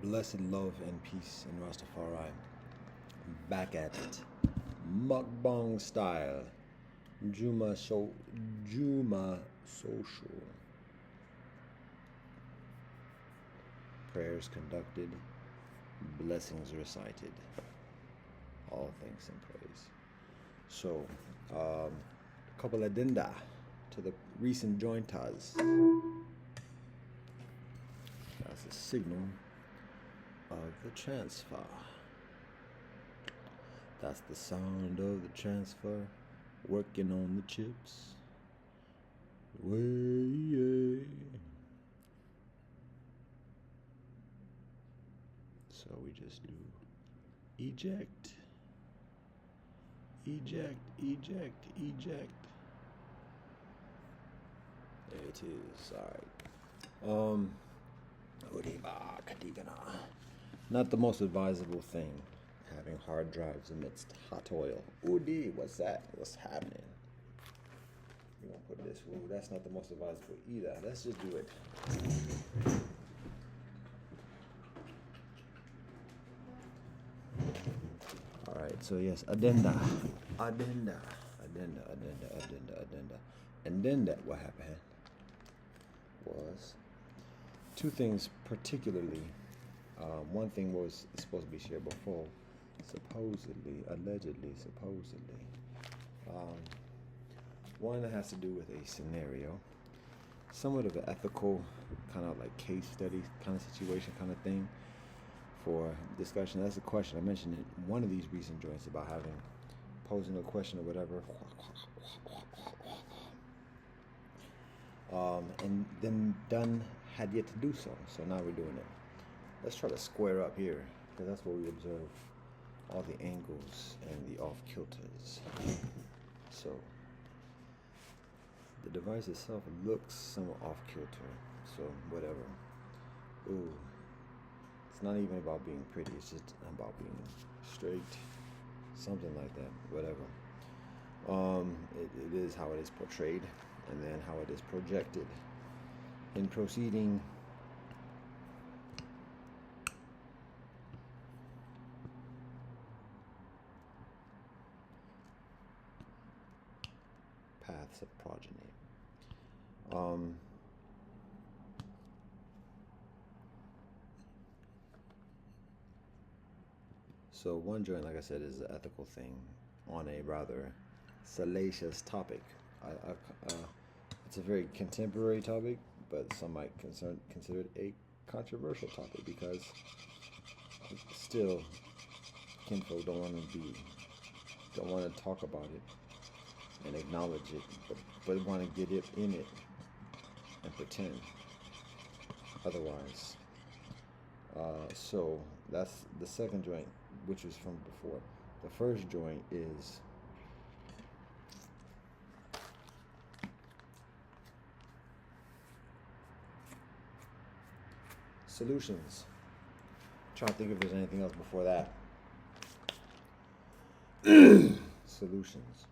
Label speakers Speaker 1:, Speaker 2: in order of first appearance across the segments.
Speaker 1: Blessed love and peace in Rastafari. Back at it. Mukbang style. Juma social. Prayers conducted. Blessings recited. All thanks and praise. So, a couple addenda to the recent jointers. That's a signal of the transfer. That's the sound of the transfer. Working on the chips. Way. So we just do eject. Eject, eject, eject. There it is. Alright. Not the most advisable thing, having hard drives amidst hot oil. Udi, what's that? What's happening? You won't put this. Ooh, that's not the most advisable either. Let's just do it. Alright, so yes, addenda. And then that what happened was two things particularly. One thing was supposed to be shared before, allegedly. One that has to do with a scenario, somewhat of an ethical, kind of like case study kind of situation kind of thing for discussion. That's a question. I mentioned in one of these recent joints about posing a question or whatever. And then Dunn had yet to do so. So now we're doing it. Let's try to square up here, because that's where we observe all the angles and the off-kilters. So the device itself looks somewhat off-kilter, so whatever. Ooh, it's not even about being pretty, it's just about being straight, something like that, whatever. It is how it is portrayed, and then how it is projected. In proceeding, paths of progeny. So one joint, like I said, is an ethical thing on a rather salacious topic. It's a very contemporary topic, but some might consider it a controversial topic, because still kinfolk don't want to talk about it and acknowledge it, but want to get it in it and pretend otherwise. So that's the second joint, which was from before. The first joint is solutions. I'm trying to think if there's anything else before that. Solutions.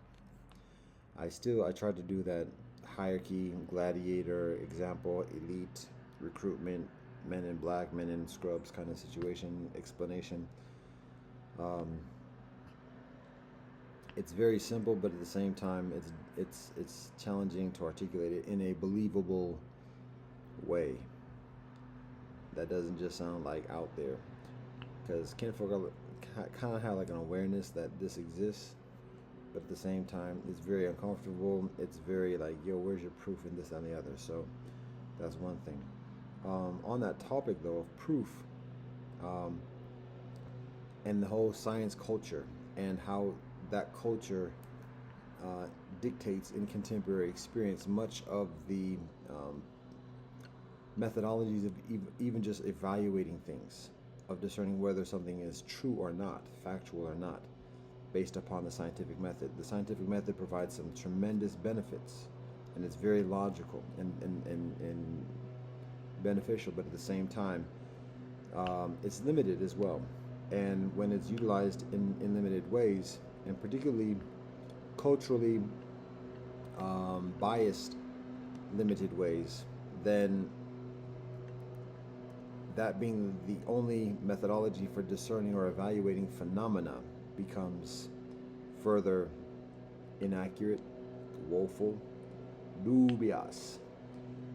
Speaker 1: I tried to do that hierarchy, gladiator, example, elite, recruitment, men in black, men in scrubs kind of situation, explanation. It's very simple, but at the same time, it's challenging to articulate it in a believable way that doesn't just sound like out there, because kinfolk kind of have like an awareness that this exists, but at the same time it's very uncomfortable. It's very like, yo, where's your proof in this and the other? So that's one thing. On that topic though of proof, and the whole science culture and how that culture dictates in contemporary experience much of the methodologies of even just evaluating things, of discerning whether something is true or not, factual or not, based upon the scientific method. The scientific method provides some tremendous benefits, and it's very logical and beneficial, but at the same time, it's limited as well. And when it's utilized in limited ways, and particularly culturally biased limited ways, then that being the only methodology for discerning or evaluating phenomena becomes further inaccurate, woeful, dubious.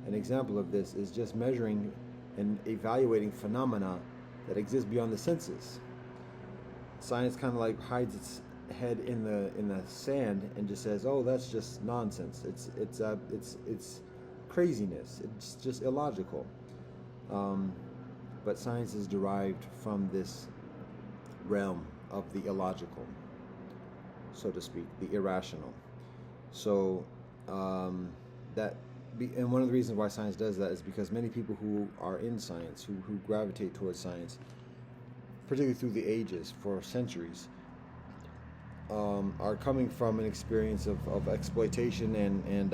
Speaker 1: An example of this is just measuring and evaluating phenomena that exist beyond the senses. Science kind of like hides its head in the sand and just says, "Oh, that's just nonsense. It's craziness. It's just illogical." But science is derived from this realm of the illogical, so to speak, the irrational. So and one of the reasons why science does that is because many people who are in science, who gravitate towards science, particularly through the ages, for centuries, are coming from an experience of exploitation and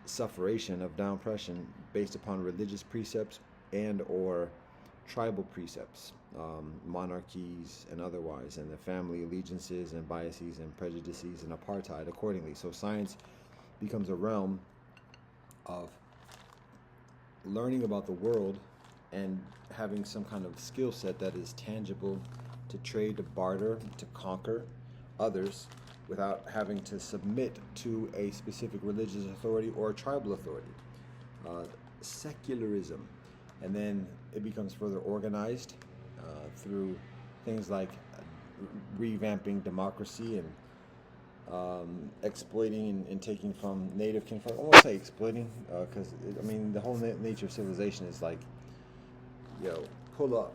Speaker 1: sufferation of downpression based upon religious precepts and or tribal precepts, monarchies and otherwise, and the family allegiances and biases and prejudices and apartheid accordingly. So science becomes a realm of learning about the world and having some kind of skill set that is tangible to trade, to barter, to conquer others without having to submit to a specific religious authority or tribal authority. Secularism. And then it becomes further organized through things like revamping democracy and exploiting and taking from native kinfolk. I won't say exploiting, because the whole nature of civilization is like, pull up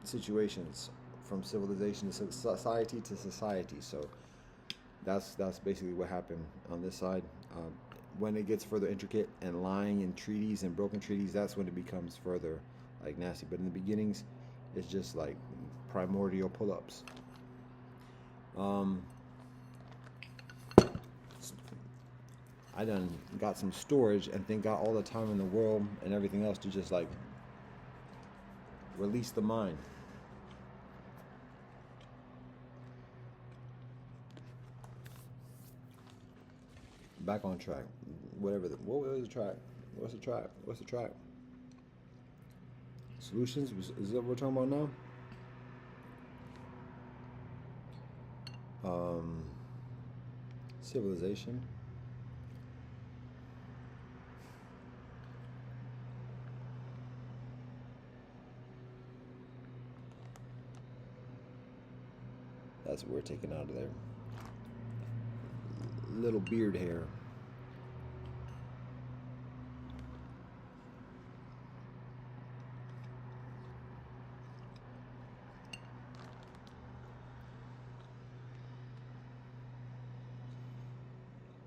Speaker 1: situations from civilization to society to society. So that's basically what happened on this side. When it gets further intricate and lying in treaties and broken treaties, that's when it becomes further like nasty. But in the beginnings, it's just like primordial pull-ups. I done got some storage and then got all the time in the world and everything else to just like release the mind. Back on track. What was the track? What's the track? Solutions? Is that what we're talking about now? Civilization. That's what we're taking out of there. Little beard hair.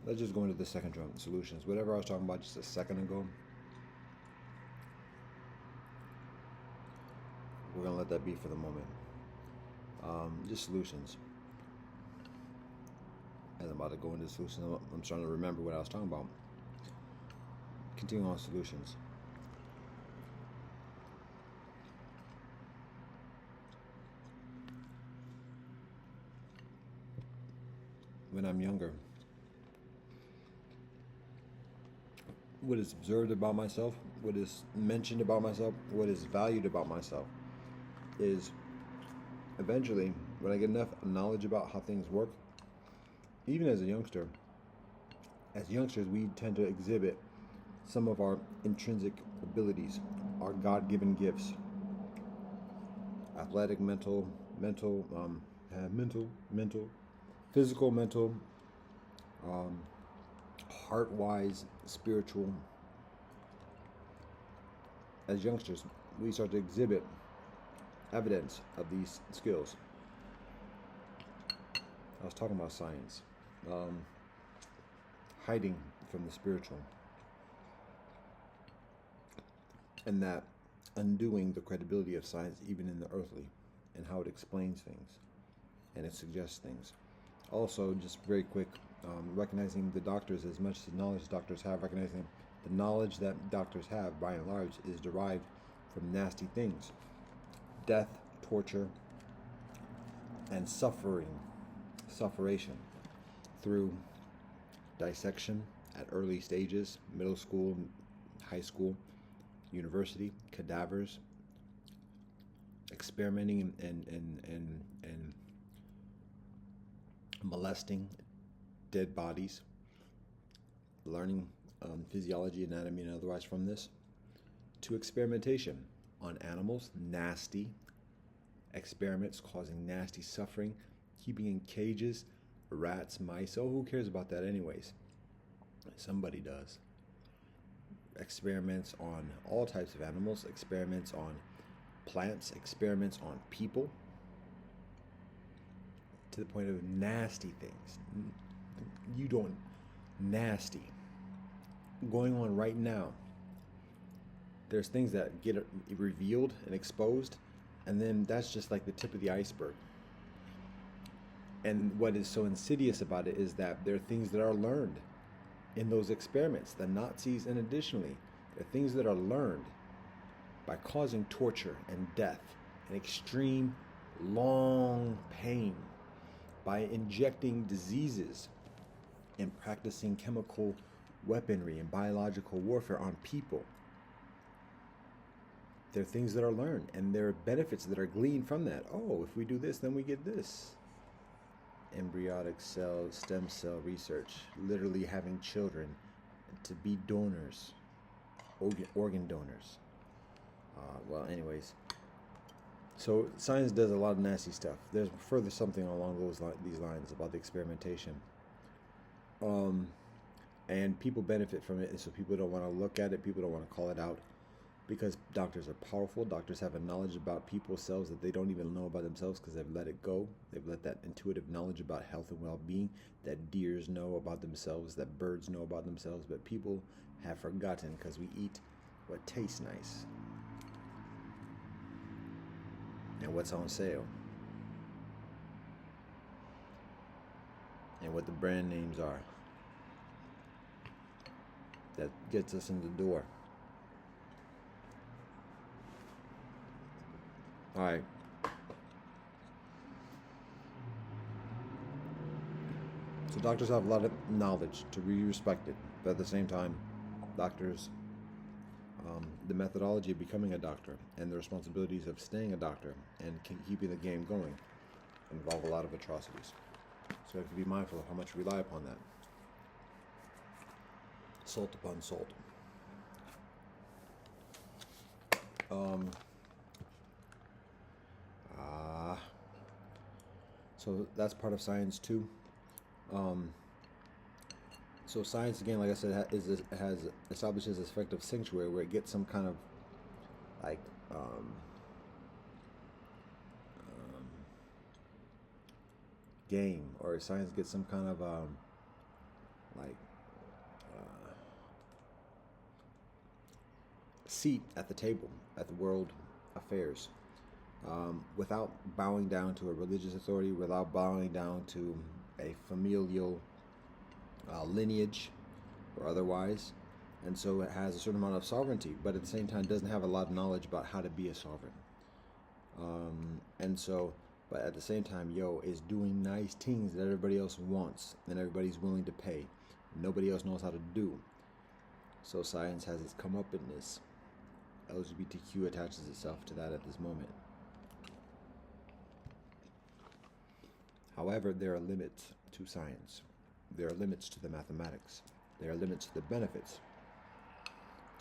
Speaker 1: Let's just go into the second drum, solutions. Whatever I was talking about just a second ago, we're gonna let that be for the moment. Just solutions. As I'm about to go into solutions, I'm trying to remember what I was talking about. Continue on solutions. When I'm younger, what is observed about myself, what is mentioned about myself, what is valued about myself is eventually, when I get enough knowledge about how things work, even as youngsters, we tend to exhibit some of our intrinsic abilities, our God-given gifts, athletic, physical, mental, heart-wise, spiritual. As youngsters, we start to exhibit evidence of these skills. I was talking about science, hiding from the spiritual, and that undoing the credibility of science even in the earthly, and how it explains things and it suggests things. Also, just very quick, recognizing the doctors, as much as knowledge doctors have, recognizing the knowledge that doctors have by and large is derived from nasty things: death, torture, and sufferation through dissection at early stages, middle school, high school, university, cadavers, experimenting and molesting dead bodies, learning physiology, anatomy, and otherwise from this, to experimentation on animals, nasty experiments causing nasty suffering, keeping in cages, rats, mice. Oh, who cares about that anyways? Somebody does. Experiments on all types of animals, experiments on plants, experiments on people, to the point of nasty things. You don't, nasty. Going on right now. There's things that get revealed and exposed, and then that's just like the tip of the iceberg. And what is so insidious about it is that there are things that are learned in those experiments. The Nazis, and additionally, there are things that are learned by causing torture and death and extreme, long pain, by injecting diseases and practicing chemical weaponry and biological warfare on people. There are things that are learned, and there are benefits that are gleaned from that. Oh, if we do this, then we get this. Embryonic cell, stem cell research, literally having children to be donors, organ donors. Well, anyways, so science does a lot of nasty stuff. There's further something along these lines about the experimentation. And people benefit from it, and so people don't want to look at it, people don't want to call it out, because doctors are powerful. Doctors have a knowledge about people's cells that they don't even know about themselves, because they've let it go. They've let that intuitive knowledge about health and well-being that deers know about themselves, that birds know about themselves, but people have forgotten because we eat what tastes nice and what's on sale and what the brand names are. That gets us in the door. All right. So doctors have a lot of knowledge to be respected, but at the same time, doctors, the methodology of becoming a doctor and the responsibilities of staying a doctor and keeping the game going involve a lot of atrocities. So we have to be mindful of how much we rely upon that. Salt upon salt. So that's part of science too. So science, again, like I said, has establishes this effective sanctuary where it gets some kind of like game, or science gets some kind of seat at the table at the world affairs, without bowing down to a religious authority, without bowing down to a familial lineage or otherwise. And so it has a certain amount of sovereignty, but at the same time doesn't have a lot of knowledge about how to be a sovereign. And so, but at the same time, is doing nice things that everybody else wants and everybody's willing to pay. Nobody else knows how to do. So science has its comeuppance. LGBTQ attaches itself to that at this moment. However, there are limits to science. There are limits to the mathematics. There are limits to the benefits.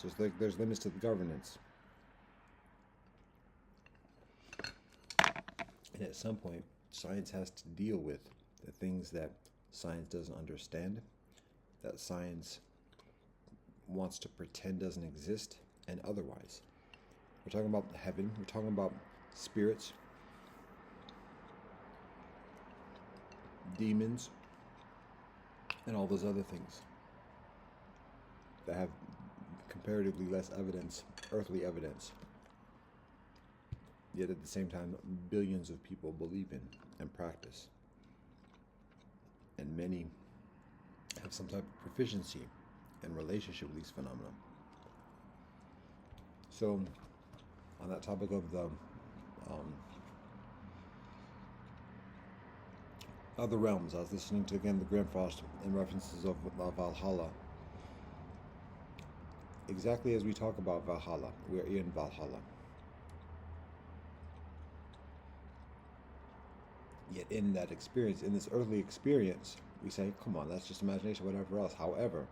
Speaker 1: Just like there's limits to the governance. And at some point, science has to deal with the things that science doesn't understand, that science wants to pretend doesn't exist, and otherwise. We're talking about heaven, we're talking about spirits, demons, and all those other things that have comparatively less evidence, earthly evidence, yet at the same time billions of people believe in and practice, and many have some type of proficiency and relationship with these phenomena. So on that topic of the other realms, I was listening to, again, the Grim Frost in references of Valhalla. exactly as we talk about Valhalla, we're in Valhalla. Yet in that experience, in this earthly experience, we say, come on, that's just imagination, whatever else. However,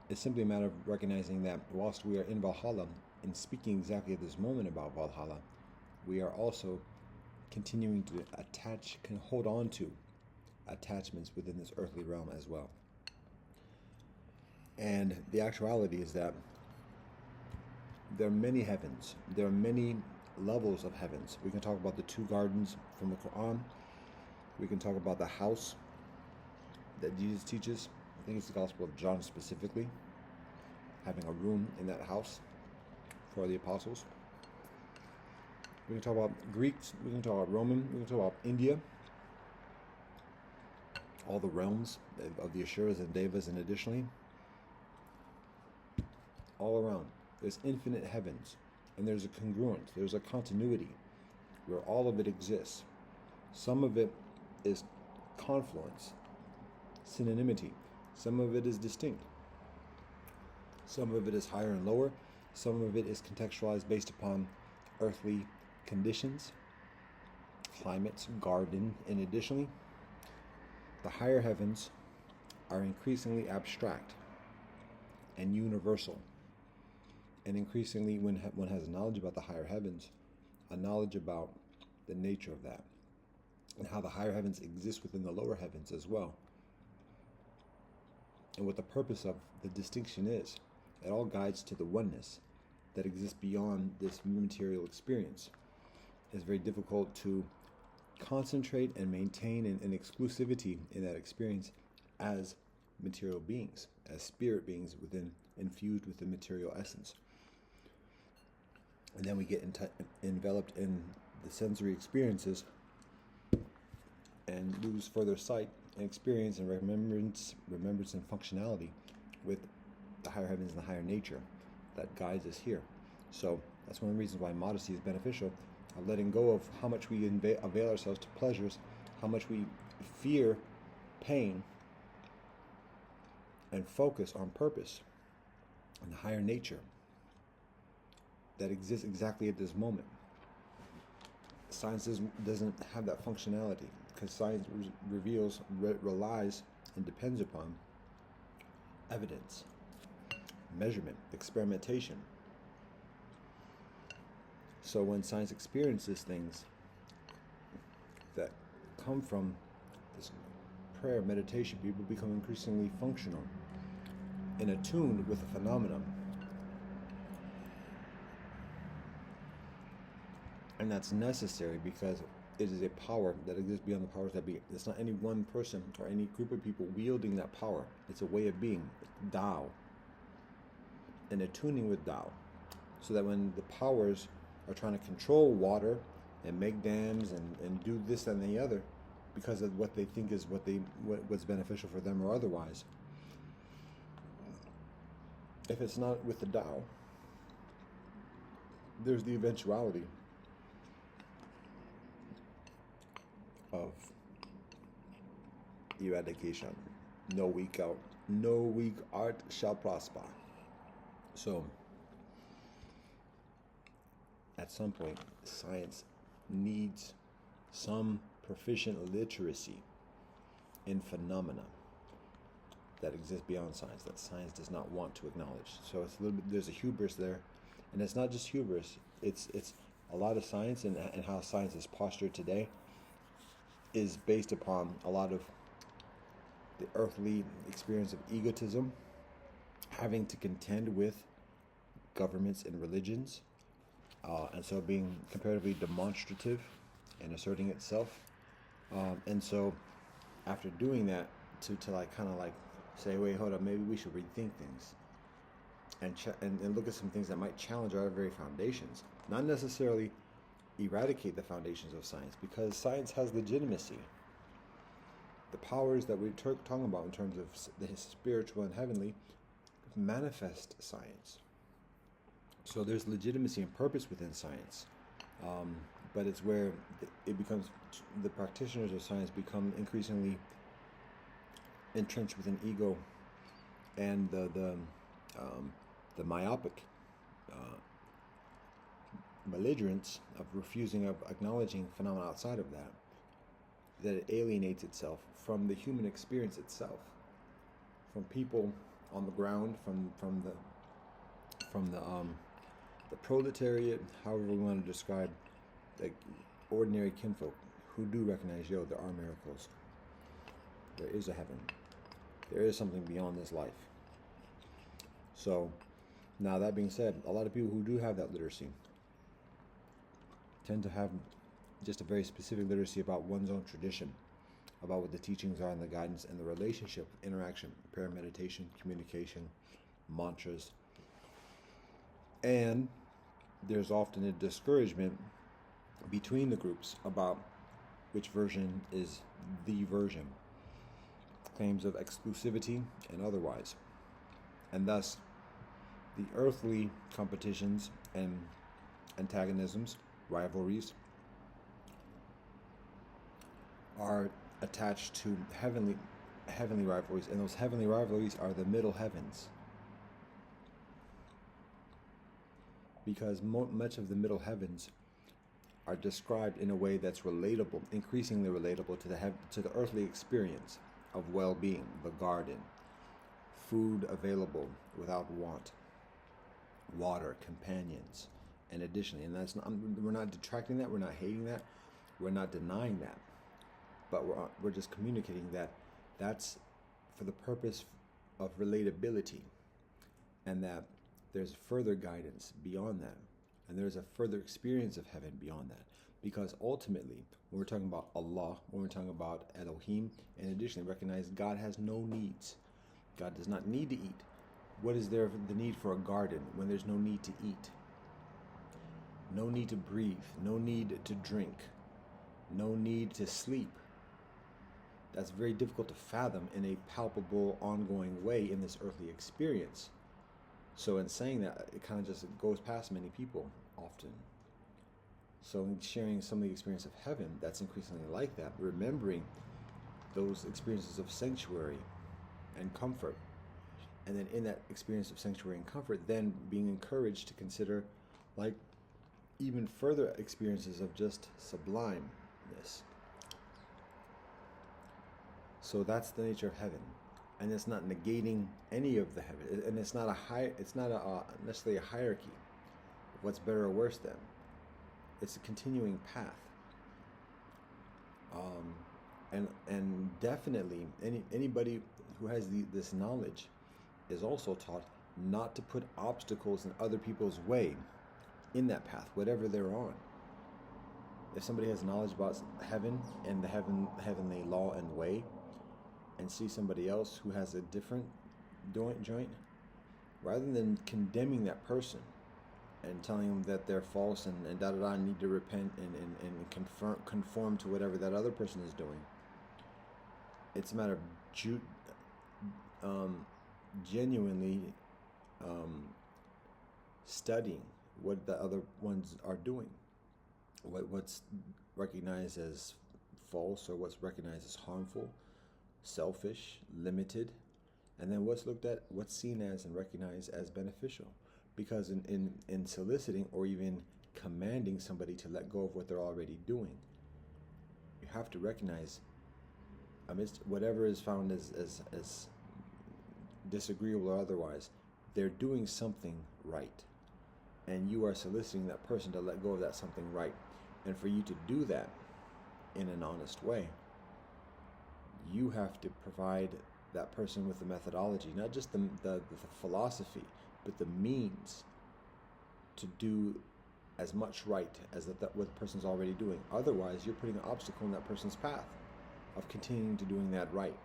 Speaker 1: it's simply a matter of recognizing that whilst we are in Valhalla and speaking exactly at this moment about Valhalla, we are also continuing to can hold on to attachments within this earthly realm as well. And the actuality is that there are many heavens, there are many levels of heavens. We can talk about the two gardens from the Quran. We can talk about the house that Jesus teaches. I think it's the Gospel of John specifically, having a room in that house for the apostles. We can talk about Greeks, we can talk about Roman, we can talk about India, all the realms of the Asuras and Devas, and additionally, all around, there's infinite heavens, and there's a congruence, there's a continuity where all of it exists. Some of it is confluence, synonymity. Some of it is distinct. Some of it is higher and lower. Some of it is contextualized based upon earthly conditions, climates, garden, and additionally, the higher heavens are increasingly abstract and universal. And increasingly, when one has knowledge about the higher heavens, a knowledge about the nature of that, and how the higher heavens exist within the lower heavens as well, and what the purpose of the distinction is, it all guides to the oneness that exists beyond this material experience. It's very difficult to concentrate and maintain an exclusivity in that experience as material beings, as spirit beings infused with the material essence. And then we get enveloped in the sensory experiences and lose further sight and experience and remembrance and functionality with the higher heavens and the higher nature that guides us here. So that's one of the reasons why modesty is beneficial, of letting go of how much we avail ourselves to pleasures, how much we fear pain, and focus on purpose and the higher nature that exists exactly at this moment. Science doesn't have that functionality because science relies and depends upon evidence, measurement, experimentation. So when science experiences things that come from this prayer, meditation, people become increasingly functional and attuned with the phenomenon. And that's necessary because it is a power that exists beyond the powers that be. It's not any one person or any group of people wielding that power. It's a way of being, Tao, and attuning with Tao, so that when the powers are trying to control water and make dams and do this and the other because of what they think is what's beneficial for them or otherwise, if it's not with the Tao, there's the eventuality of eradication. No weak art shall prosper. So at some point, science needs some proficient literacy in phenomena that exist beyond science, that science does not want to acknowledge. So it's a little bit, there's a hubris there, and it's not just hubris. It's a lot of science and how science is postured today is based upon a lot of the earthly experience of egotism, having to contend with governments and religions, and so being comparatively demonstrative and asserting itself. And so after doing that, to like kind of like say, wait, hold up, maybe we should rethink things and look at some things that might challenge our very foundations, not necessarily eradicate the foundations of science, because science has legitimacy. The powers that we're talking about in terms of the spiritual and heavenly manifest science. So there's legitimacy and purpose within science, but it's where it becomes, the practitioners of science become increasingly entrenched within ego and the the myopic belligerence of refusing of acknowledging phenomena outside of that, that it alienates itself from the human experience itself, from people on the ground, from the proletariat, however we want to describe the ordinary kinfolk who do recognize, yo, there are miracles. There is a heaven. There is something beyond this life. So, now that being said, a lot of people who do have that literacy tend to have just a very specific literacy about one's own tradition, about what the teachings are and the guidance and the relationship, interaction, prayer, meditation, communication, mantras. And there's often a discouragement between the groups about which version is the version, claims of exclusivity and otherwise. And thus, the earthly competitions and antagonisms, rivalries, are attached to heavenly rivalries, and those heavenly rivalries are the middle heavens. Because much of the middle heavens are described in a way that's relatable, increasingly relatable to the earthly experience of well-being, the garden, food available without want, water, companions, and additionally, and we're not detracting that, we're not hating that, we're not denying that, but we're just communicating that that's for the purpose of relatability, and that there's further guidance beyond that, and there's a further experience of heaven beyond that. Because ultimately, when we're talking about Allah, when we're talking about Elohim, and additionally recognize God has no needs. God does not need to eat. What is there the need for a garden when there's no need to eat? No need to breathe, no need to drink, no need to sleep. That's very difficult to fathom in a palpable, ongoing way in this earthly experience. So in saying that, it kind of just goes past many people often. So in sharing some of the experience of heaven, that's increasingly like that, remembering those experiences of sanctuary and comfort. And then in that experience of sanctuary and comfort, then being encouraged to consider like even further experiences of just sublimeness. So that's the nature of heaven. And it's not negating any of the heaven, and it's not necessarily a hierarchy of what's better or worse than. It's a continuing path. And definitely anybody who has this knowledge is also taught not to put obstacles in other people's way in that path, whatever they're on. If somebody has knowledge about heaven and the heavenly law and way, and see somebody else who has a different joint, rather than condemning that person and telling them that they're false and need to repent and conform to whatever that other person is doing, it's a matter of genuinely studying what the other ones are doing, what's recognized as false or what's recognized as harmful, selfish, limited, and then what's seen as and recognized as beneficial. Because in soliciting or even commanding somebody to let go of what they're already doing, you have to recognize, amidst whatever is found as disagreeable or otherwise, they're doing something right, and you are soliciting that person to let go of that something right. And for you to do that in an honest way, you have to provide that person with the methodology, not just the philosophy, but the means to do as much right as what the person's already doing. Otherwise, you're putting an obstacle in that person's path of continuing to doing that right.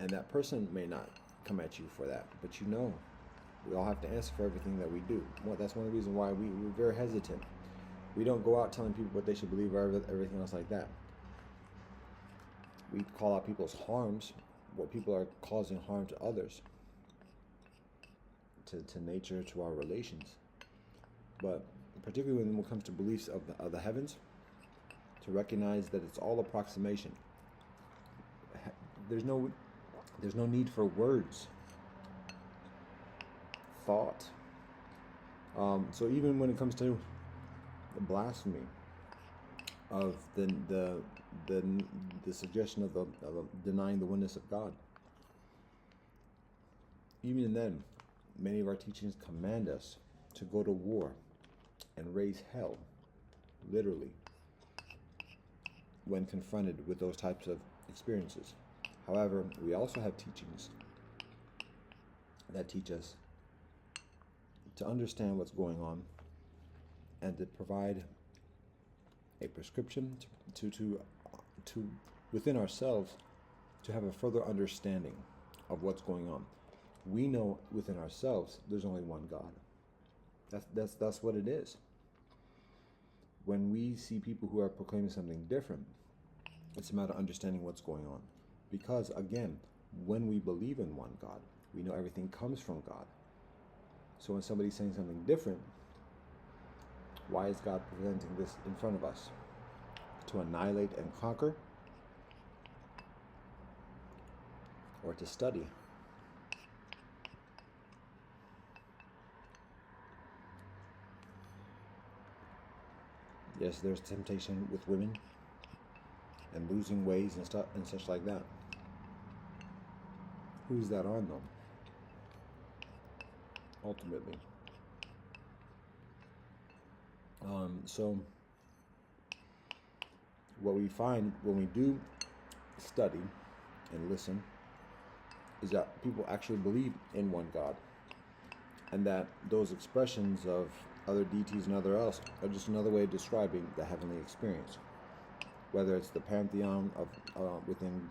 Speaker 1: And that person may not come at you for that, but we all have to answer for everything that we do. Well, that's one of the reasons why we're very hesitant. We don't go out telling people what they should believe or everything else like that. We call out people's harms, what people are causing harm to others, to nature, to our relations. But particularly when it comes to beliefs of the heavens, to recognize that it's all approximation. There's no need for words. thought. So even when it comes to the blasphemy of the suggestion of denying the oneness of God, even then, many of our teachings command us to go to war and raise hell, literally, when confronted with those types of experiences. However, we also have teachings that teach us to understand what's going on and to provide a prescription to within ourselves to have a further understanding of what's going on. We know within ourselves there's only one God. That's what it is. When we see people who are proclaiming something different, it's a matter of understanding what's going on. Because again, when we believe in one God, we know everything comes from God. So when somebody's saying something different, why is God presenting this in front of us? To annihilate and conquer? Or to study? Yes, there's temptation with women and losing ways and stuff and such like that. Who's that on though? Ultimately. So what we find when we do study and listen is that people actually believe in one God, and that those expressions of other deities and other else are just another way of describing the heavenly experience. Whether it's the pantheon of within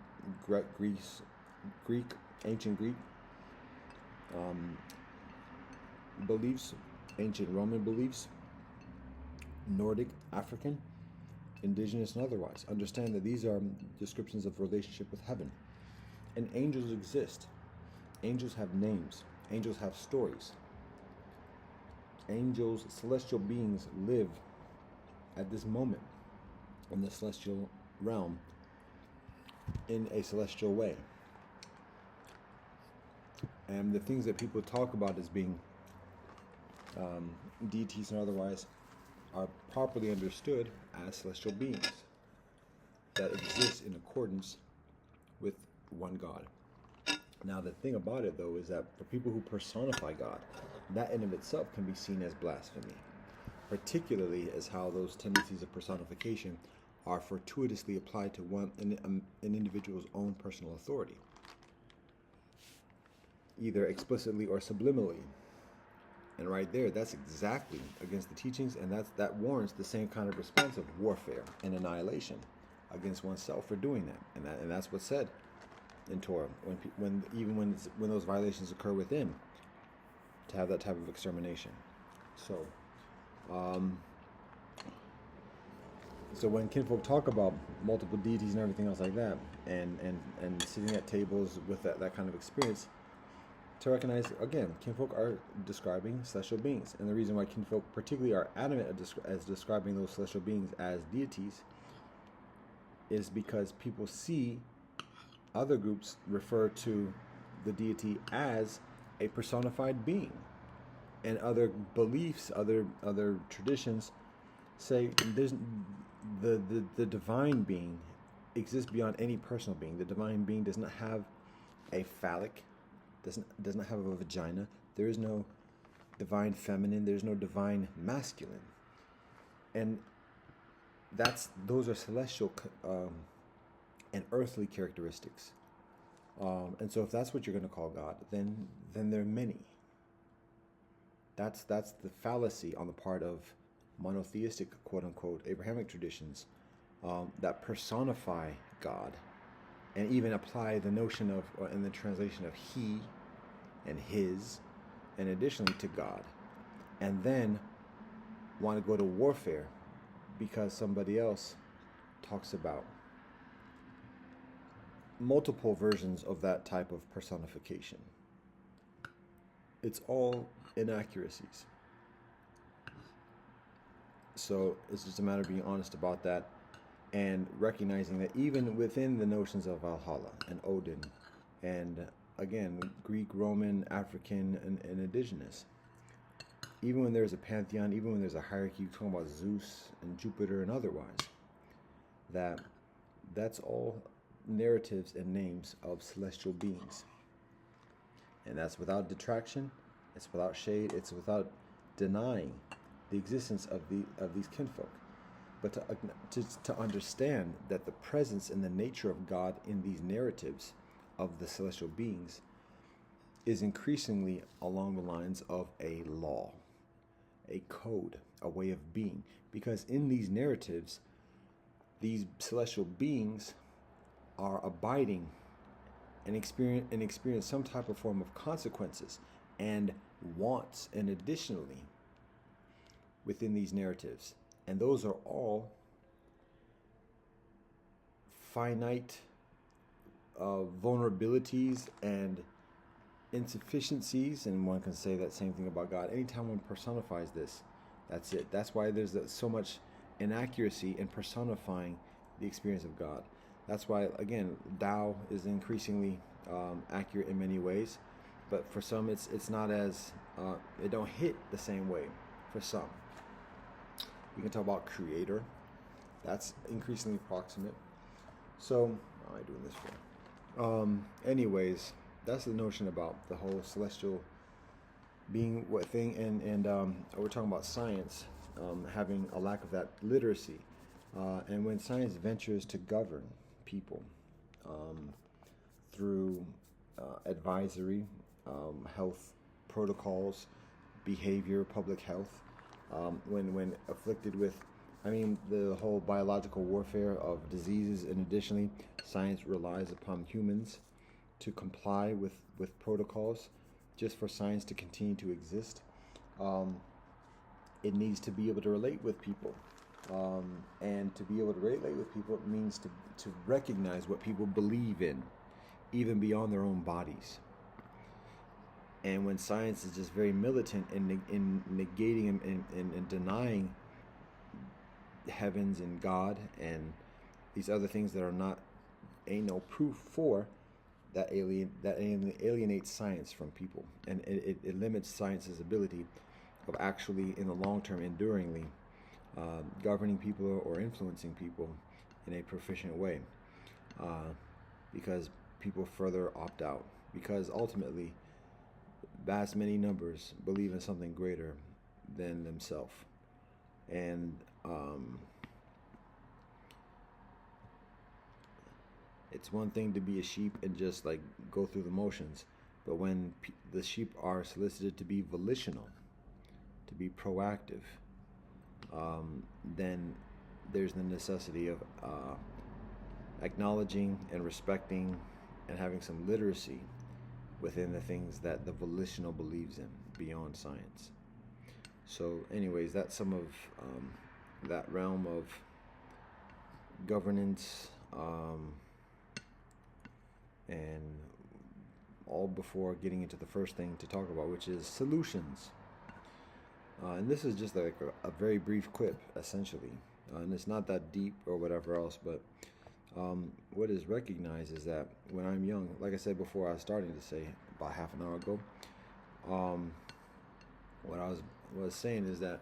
Speaker 1: ancient Greek beliefs, ancient Roman beliefs, Nordic, African, indigenous, and otherwise. Understand that these are descriptions of relationship with heaven. And angels exist. Angels have names. Angels have stories. Angels, celestial beings, live at this moment in the celestial realm in a celestial way. And the things that people talk about as being deities and otherwise are properly understood as celestial beings that exist in accordance with one God. Now the thing about it though is that for people who personify God, that in of itself can be seen as blasphemy, particularly as how those tendencies of personification are fortuitously applied to an individual's own personal authority, either explicitly or subliminally. And right there, that's exactly against the teachings, and that warrants the same kind of response of warfare and annihilation against oneself for doing that. And that's what's said in Torah when those violations occur within, to have that type of extermination. So, so when kinfolk talk about multiple deities and everything else like that, and sitting at tables with that kind of experience, to recognize, again, kinfolk are describing celestial beings. And the reason why kinfolk particularly are adamant as describing those celestial beings as deities is because people see other groups refer to the deity as a personified being. And other beliefs, other traditions say there's the divine being exists beyond any personal being. The divine being does not have a phallic, does not have a vagina. There is no divine feminine. There's no divine masculine. And those are celestial and earthly characteristics. And so if that's what you're going to call God, then there are many. That's the fallacy on the part of monotheistic, quote unquote, Abrahamic traditions that personify God, and even apply the notion of, in the translation of he and his, and additionally to God, and then want to go to warfare because somebody else talks about multiple versions of that type of personification. It's all inaccuracies. So it's just a matter of being honest about that, and recognizing that even within the notions of Valhalla and Odin and again, Greek, Roman, African, and indigenous. Even when there's a pantheon, even when there's a hierarchy, talking about Zeus and Jupiter and otherwise, that that's all narratives and names of celestial beings. And that's without detraction, it's without shade, it's without denying the existence of these kinfolk. But to understand that the presence and the nature of God in these narratives of the celestial beings is increasingly along the lines of a law, a code, a way of being. Because in these narratives, these celestial beings are abiding and experience some type of form of consequences and wants, and additionally within these narratives. And those are all finite vulnerabilities and insufficiencies, and one can say that same thing about God. Anytime one personifies this, that's it. That's why there's so much inaccuracy in personifying the experience of God. That's why, again, Tao is increasingly accurate in many ways, but for some it's not as, it don't hit the same way for some. We can talk about Creator. That's increasingly proximate. So, what am I doing this for? Anyways, that's the notion about the whole celestial being what thing, and we're talking about science having a lack of that literacy, and when science ventures to govern people through advisory, health protocols, behavior, public health, when afflicted with, the whole biological warfare of diseases, and additionally, science relies upon humans to comply with protocols just for science to continue to exist. It needs to be able to relate with people. And to be able to relate with people means to recognize what people believe in, even beyond their own bodies. And when science is just very militant in negating and denying heavens and God and these other things that ain't no proof for, that alienates science from people, and it limits science's ability of actually, in the long term, enduringly governing people or influencing people in a proficient way, because people further opt out, because ultimately vast many numbers believe in something greater than themselves. And it's one thing to be a sheep and just like go through the motions, but when the sheep are solicited to be volitional, to be proactive, then there's the necessity of acknowledging and respecting and having some literacy within the things that the volitional believes in beyond science. So anyways, that's some of that realm of governance, and all before getting into the first thing to talk about, which is solutions. And this is just like a very brief clip, essentially. And it's not that deep or whatever else, but what is recognized is that when I'm young, like I said before, I was starting to say about half an hour ago, what I was saying is that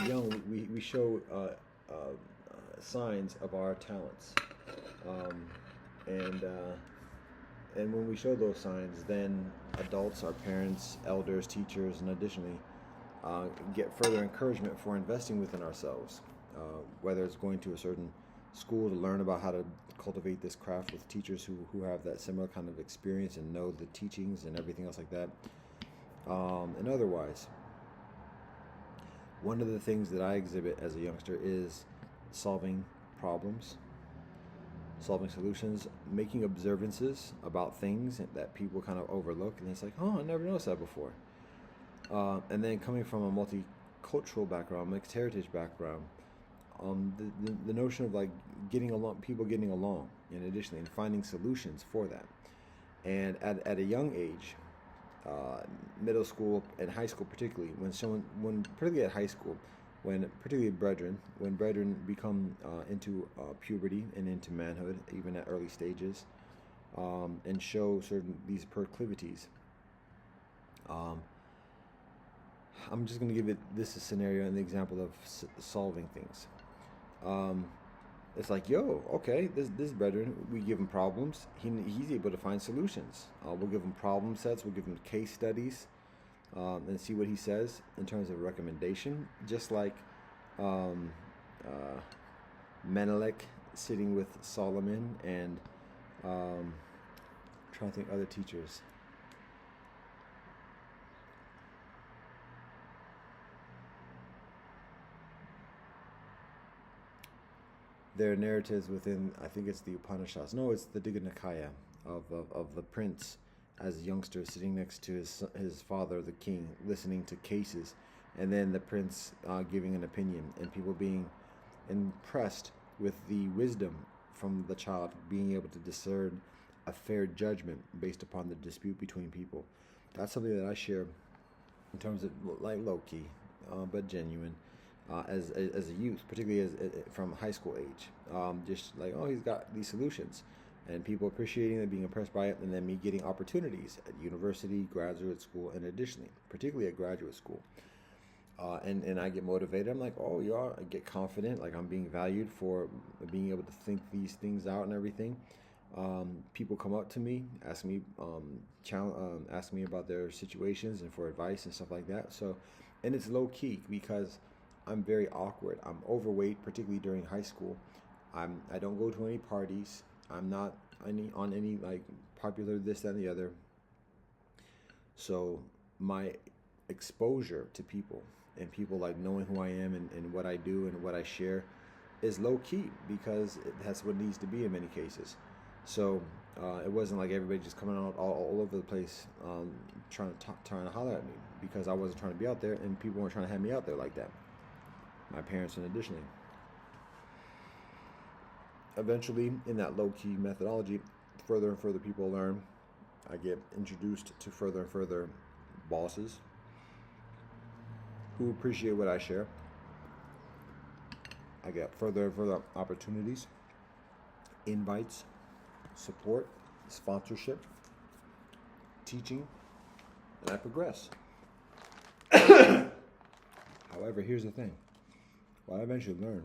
Speaker 1: young, we show signs of our talents. And when we show those signs, then adults, our parents, elders, teachers, and additionally, get further encouragement for investing within ourselves, whether it's going to a certain school to learn about how to cultivate this craft with teachers who have that similar kind of experience and know the teachings and everything else like that, and otherwise. One of the things that I exhibit as a youngster is solving problems, solving solutions, making observances about things that people kind of overlook, and it's like, oh, I never noticed that before. And then coming from a multicultural background, mixed heritage background, the notion of like getting along, people getting along, and additionally, and finding solutions for that. And at a young age, middle school and high school particularly, particularly at high school, when brethren become into puberty and into manhood, even at early stages, and show certain these proclivities. Um, I'm just going to give it this a scenario and the example of solving things. Um, it's like, yo, okay, this brethren, we give him problems. He's able to find solutions. We'll give him problem sets. We'll give him case studies, and see what he says in terms of recommendation. Just like um, uh, Menelik sitting with Solomon, and trying to think other teachers. There are narratives within, I think it's the Upanishads. No, it's the Digha Nikaya of the prince as a youngster sitting next to his father, the king, listening to cases, and then the prince giving an opinion, and people being impressed with the wisdom from the child, being able to discern a fair judgment based upon the dispute between people. That's something that I share in terms of like low key, but genuine. As a youth, particularly as from high school age, just like, oh, he's got these solutions, and people appreciating it, being impressed by it, and then me getting opportunities at university, graduate school, and additionally, particularly at graduate school, and I get motivated. I'm like, oh, yeah, I get confident, like I'm being valued for being able to think these things out and everything. People come up to me, ask me about their situations and for advice and stuff like that. So, and it's low key because I'm very awkward. I'm overweight, particularly during high school. I don't go to any parties. I'm not on any like popular this, that, and the other. So my exposure to people and people like knowing who I am and what I do and what I share is low key because that's what it needs to be in many cases. So it wasn't like everybody just coming out all over the place trying to holler at me, because I wasn't trying to be out there and people weren't trying to have me out there like that. My parents, and additionally, eventually in that low-key methodology, further and further people learn. I get introduced to further and further bosses who appreciate what I share. I get further and further opportunities, invites, support, sponsorship, teaching, and I progress. However, here's the thing. What I eventually learn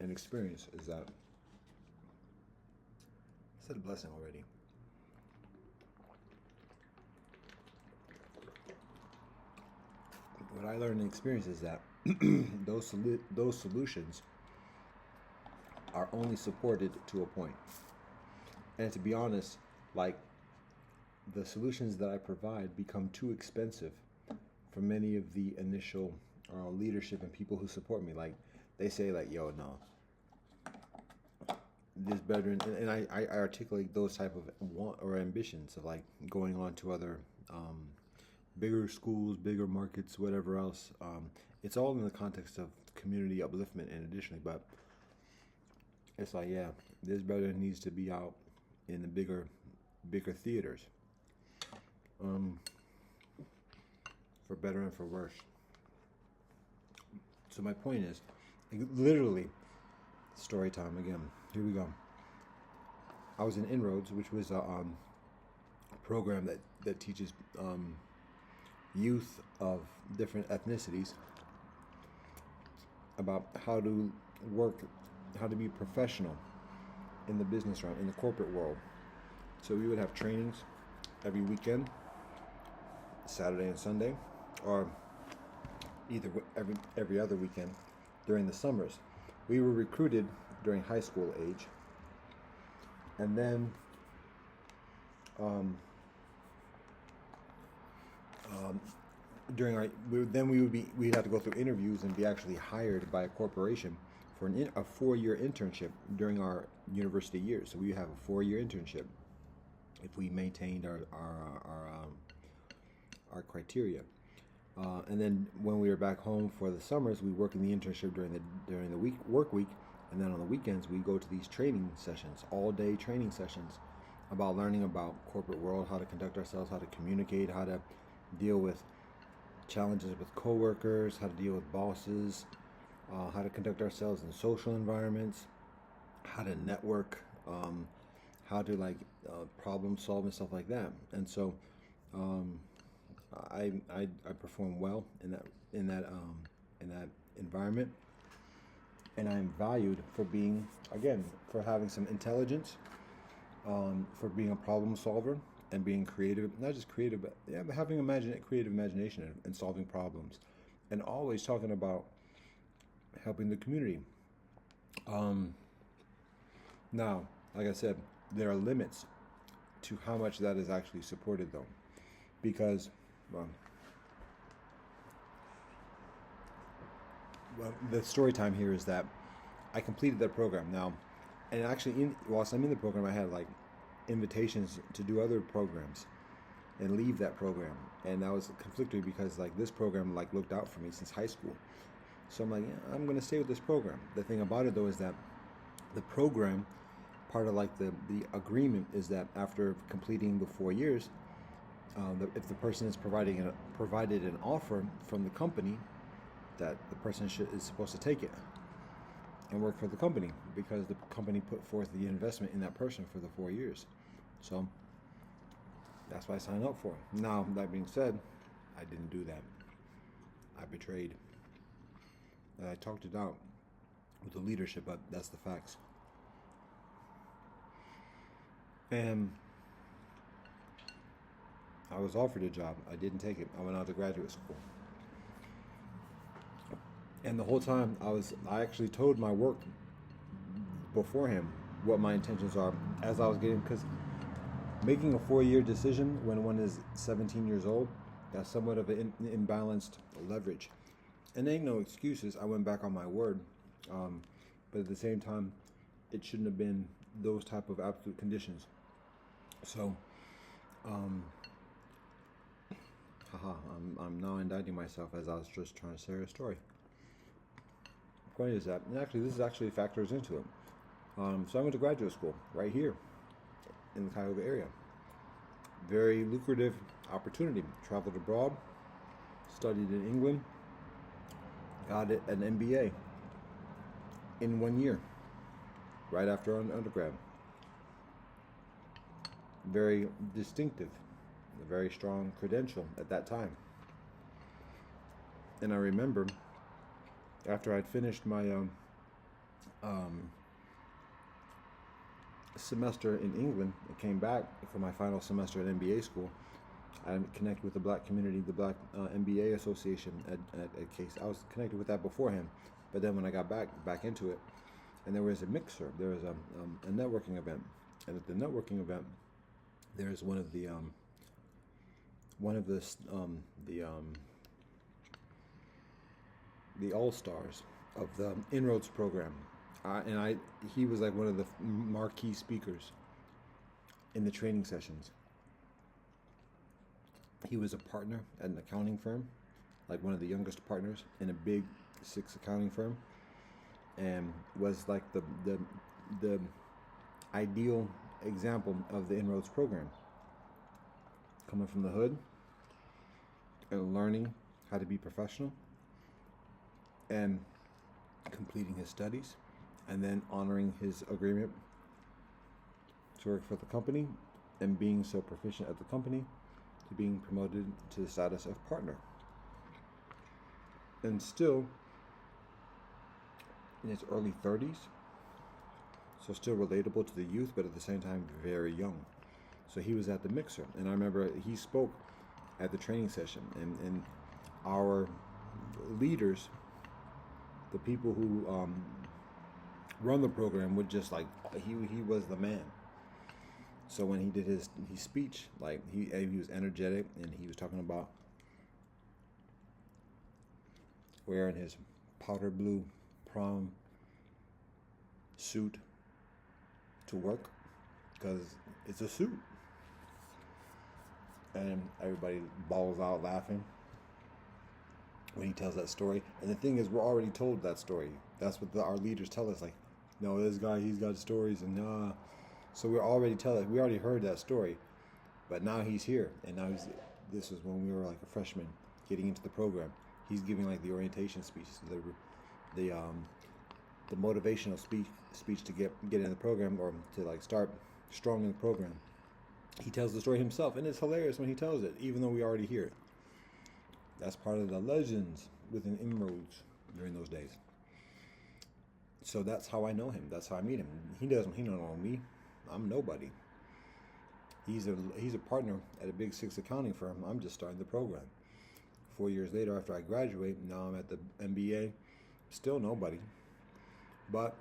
Speaker 1: and experience is that, I said a blessing already. What I learned and experience is that those solutions are only supported to a point. And to be honest, like the solutions that I provide become too expensive for many of the initial leadership and people who support me. Like they say, like, yo, no, this better, and I articulate those type of want or ambitions of like going on to other bigger schools, bigger markets, whatever else. It's all in the context of community upliftment and additionally, but it's like, yeah, this brother needs to be out in the bigger theaters, for better and for worse. So my point is, literally, story time again. Here we go. I was in Inroads, which was a program that teaches youth of different ethnicities about how to work, how to be professional in the business realm, in the corporate world. So we would have trainings every weekend, Saturday and Sunday, or either every other weekend during the summers. We were recruited during high school age, and then we'd have to go through interviews and be actually hired by a corporation for a 4-year internship during our university years. So we have a 4-year internship if we maintained our criteria. And then when we were back home for the summers, we work in the internship during the work week, and then on the weekends we go to these training sessions, all-day training sessions about learning about corporate world, how to conduct ourselves, how to communicate, how to deal with challenges with coworkers, how to deal with bosses, how to conduct ourselves in social environments, how to network, how to like problem solve and stuff like that. And so um, I perform well in that environment, and I'm valued for being, again, for having some intelligence, for being a problem solver and being creative, not just creative, but yeah, but having creative imagination and solving problems, and always talking about helping the community. Um, Now, like I said, there are limits to how much that is actually supported, though, because well, the story time here is that I completed that program now, and actually, whilst I'm in the program, I had like invitations to do other programs and leave that program, and that was conflictory because like this program like looked out for me since high school, so I'm like, yeah, I'm gonna stay with this program. The thing about it though is that the program, part of like the agreement is that after completing the 4 years, if the person is provided an offer from the company, that the person is supposed to take it and work for the company because the company put forth the investment in that person for the 4 years. So that's what I signed up for. Now, that being said, I didn't do that. I betrayed. I talked it out with the leadership, but that's the facts. And I was offered a job. I didn't take it. I went out to graduate school. And the whole time I actually told my work beforehand what my intentions are as I was getting, because making a 4-year decision when one is 17 years old, that's somewhat of an imbalanced leverage. And there ain't no excuses. I went back on my word. But at the same time, it shouldn't have been those type of absolute conditions. So, I'm now indicting myself as I was just trying to share a story. The point is that, and actually, this actually factors into it. So I went to graduate school right here in the Cuyahoga area. Very lucrative opportunity. Traveled abroad, studied in England, got an MBA in 1 year, right after undergrad. Very distinctive, a very strong credential at that time. And I remember after I'd finished my semester in England and came back for my final semester at MBA school, I connected with the Black community, the Black MBA Association at Case. I was connected with that beforehand, but then when I got back into it, and there was a mixer, there was a networking event, and at the networking event, there's one of the all-stars of the Inroads program, he was like one of the marquee speakers in the training sessions. He was a partner at an accounting firm, like one of the youngest partners in a big 6 accounting firm, and was like the ideal example of the Inroads program. Coming from the hood and learning how to be professional and completing his studies and then honoring his agreement to work for the company and being so proficient at the company to being promoted to the status of partner. And still in his early 30s, so still relatable to the youth, but at the same time very young. So he was at the mixer, and I remember he spoke at the training session, and our leaders, the people who run the program, would just like, he was the man. So when he did his speech, like he was energetic, and he was talking about wearing his powder blue prom suit to work because it's a suit, and everybody balls out laughing when he tells that story. And the thing is, we're already told that story. That's what our leaders tell us. Like, no, this guy, he's got stories, and so we already heard that story, but now he's here, and now this was when we were like a freshman getting into the program. He's giving like the orientation speech, the motivational speech to get into the program, or to like start strong in the program. He tells the story himself, and it's hilarious when he tells it, even though we already hear it. That's part of the legends within Inroads during those days. So that's how I know him. That's how I meet him. He don't know me. I'm nobody. He's a partner at a big six accounting firm. I'm just starting the program. 4 years later, after I graduate, now I'm at the MBA. Still nobody. But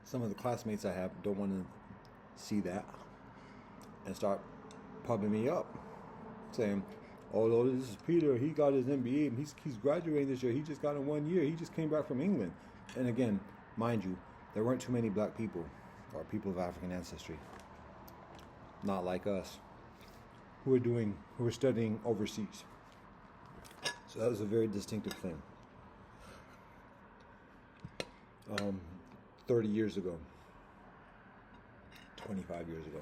Speaker 1: some of the classmates I have don't want to see that and start pumping me up, saying, "Oh, this is Peter. He got his MBA. He's graduating this year. He just got it 1 year. He just came back from England." And again, mind you, there weren't too many black people or people of African ancestry, not like us, who were studying overseas. So that was a very distinctive thing. 30 years ago, 25 years ago.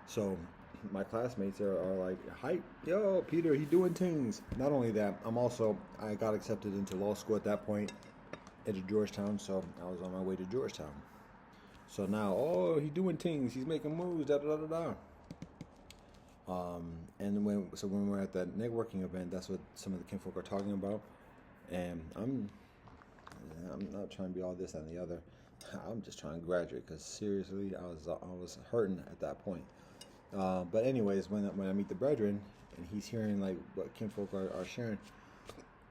Speaker 1: So my classmates are like, "Hype, yo, Peter, he doing things." Not only that, I got accepted into law school at that point at Georgetown, so I was on my way to Georgetown. So now, oh, he doing things, he's making moves, da da da da da. And when we're at that networking event, that's what some of the kinfolk are talking about. And I'm not trying to be all this and the other. I'm just trying to graduate, because seriously, I was hurting at that point. But anyways, when I meet the brethren and he's hearing like what kinfolk are sharing,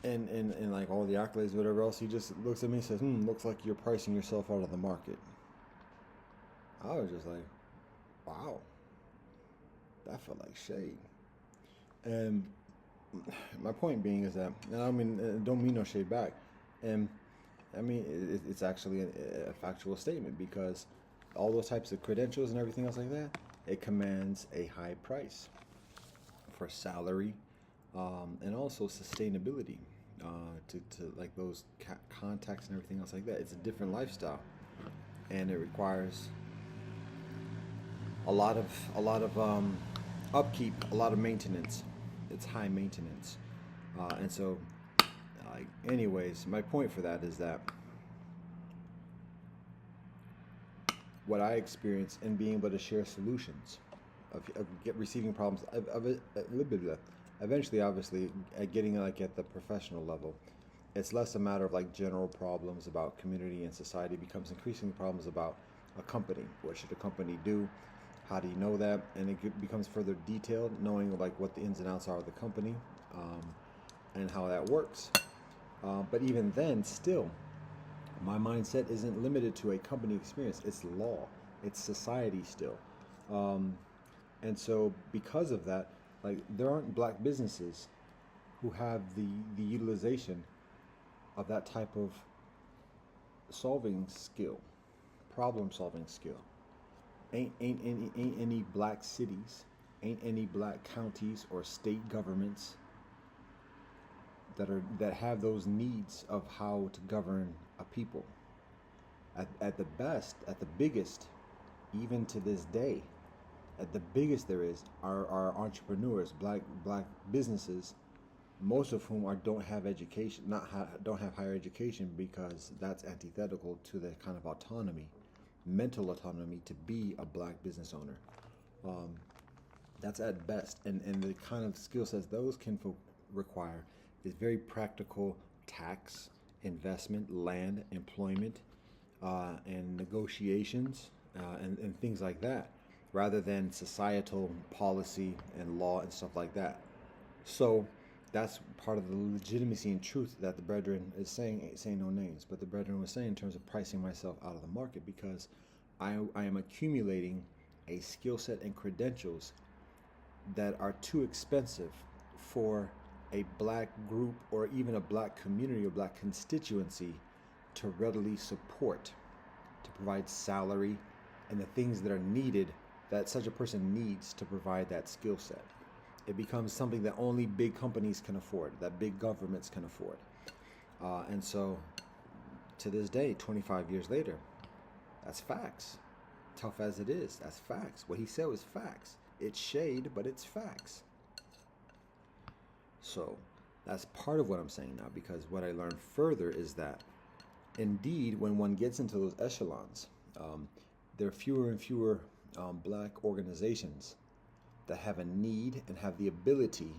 Speaker 1: and like all the accolades, whatever else, he just looks at me and says, "Looks like you're pricing yourself out of the market." I was just like, wow, that felt like shade. And my point being is that, and I mean, don't mean no shade back. And I mean, it's actually a factual statement, because all those types of credentials and everything else like that, it commands a high price for salary, and also sustainability, to like those contacts and everything else like that. It's a different lifestyle, and it requires a lot of upkeep, a lot of maintenance. It's high maintenance, and so, anyways, my point for that is that what I experience in being able to share solutions of receiving problems eventually, obviously, getting like at the professional level, it's less a matter of like general problems about community and society. It becomes increasingly problems about a company. What should a company do? How do you know that? And it becomes further detailed, knowing like what the ins and outs are of the company, and how that works. But even then, still, my mindset isn't limited to a company experience. It's law. It's society still. And so because of that, like, there aren't black businesses who have the utilization of that type of problem solving skill. Ain't any black cities, ain't any black counties or state governments that have those needs of how to govern a people. At the best, at the biggest, even to this day, at the biggest there is are entrepreneurs, black businesses, most of whom don't have education, don't have higher education, because that's antithetical to the kind of autonomy, mental autonomy, to be a black business owner. That's at best, and the kind of skill sets those kinfolk require is very practical: tax, investment, land, employment, and negotiations, and things like that, rather than societal policy and law and stuff like that. So that's part of the legitimacy and truth that the brethren is saying no names, but the brethren was saying in terms of pricing myself out of the market, because I am accumulating a skill set and credentials that are too expensive for a black group or even a black community or black constituency to readily support, to provide salary and the things that are needed, that such a person needs to provide that skill set. It becomes something that only big companies can afford, that big governments can afford. And so to this day, 25 years later, that's facts. Tough as it is, that's facts. What he said was facts. It's shade, but it's facts. So that's part of what I'm saying now, because what I learned further is that indeed, when one gets into those echelons, there are fewer and fewer black organizations that have a need and have the ability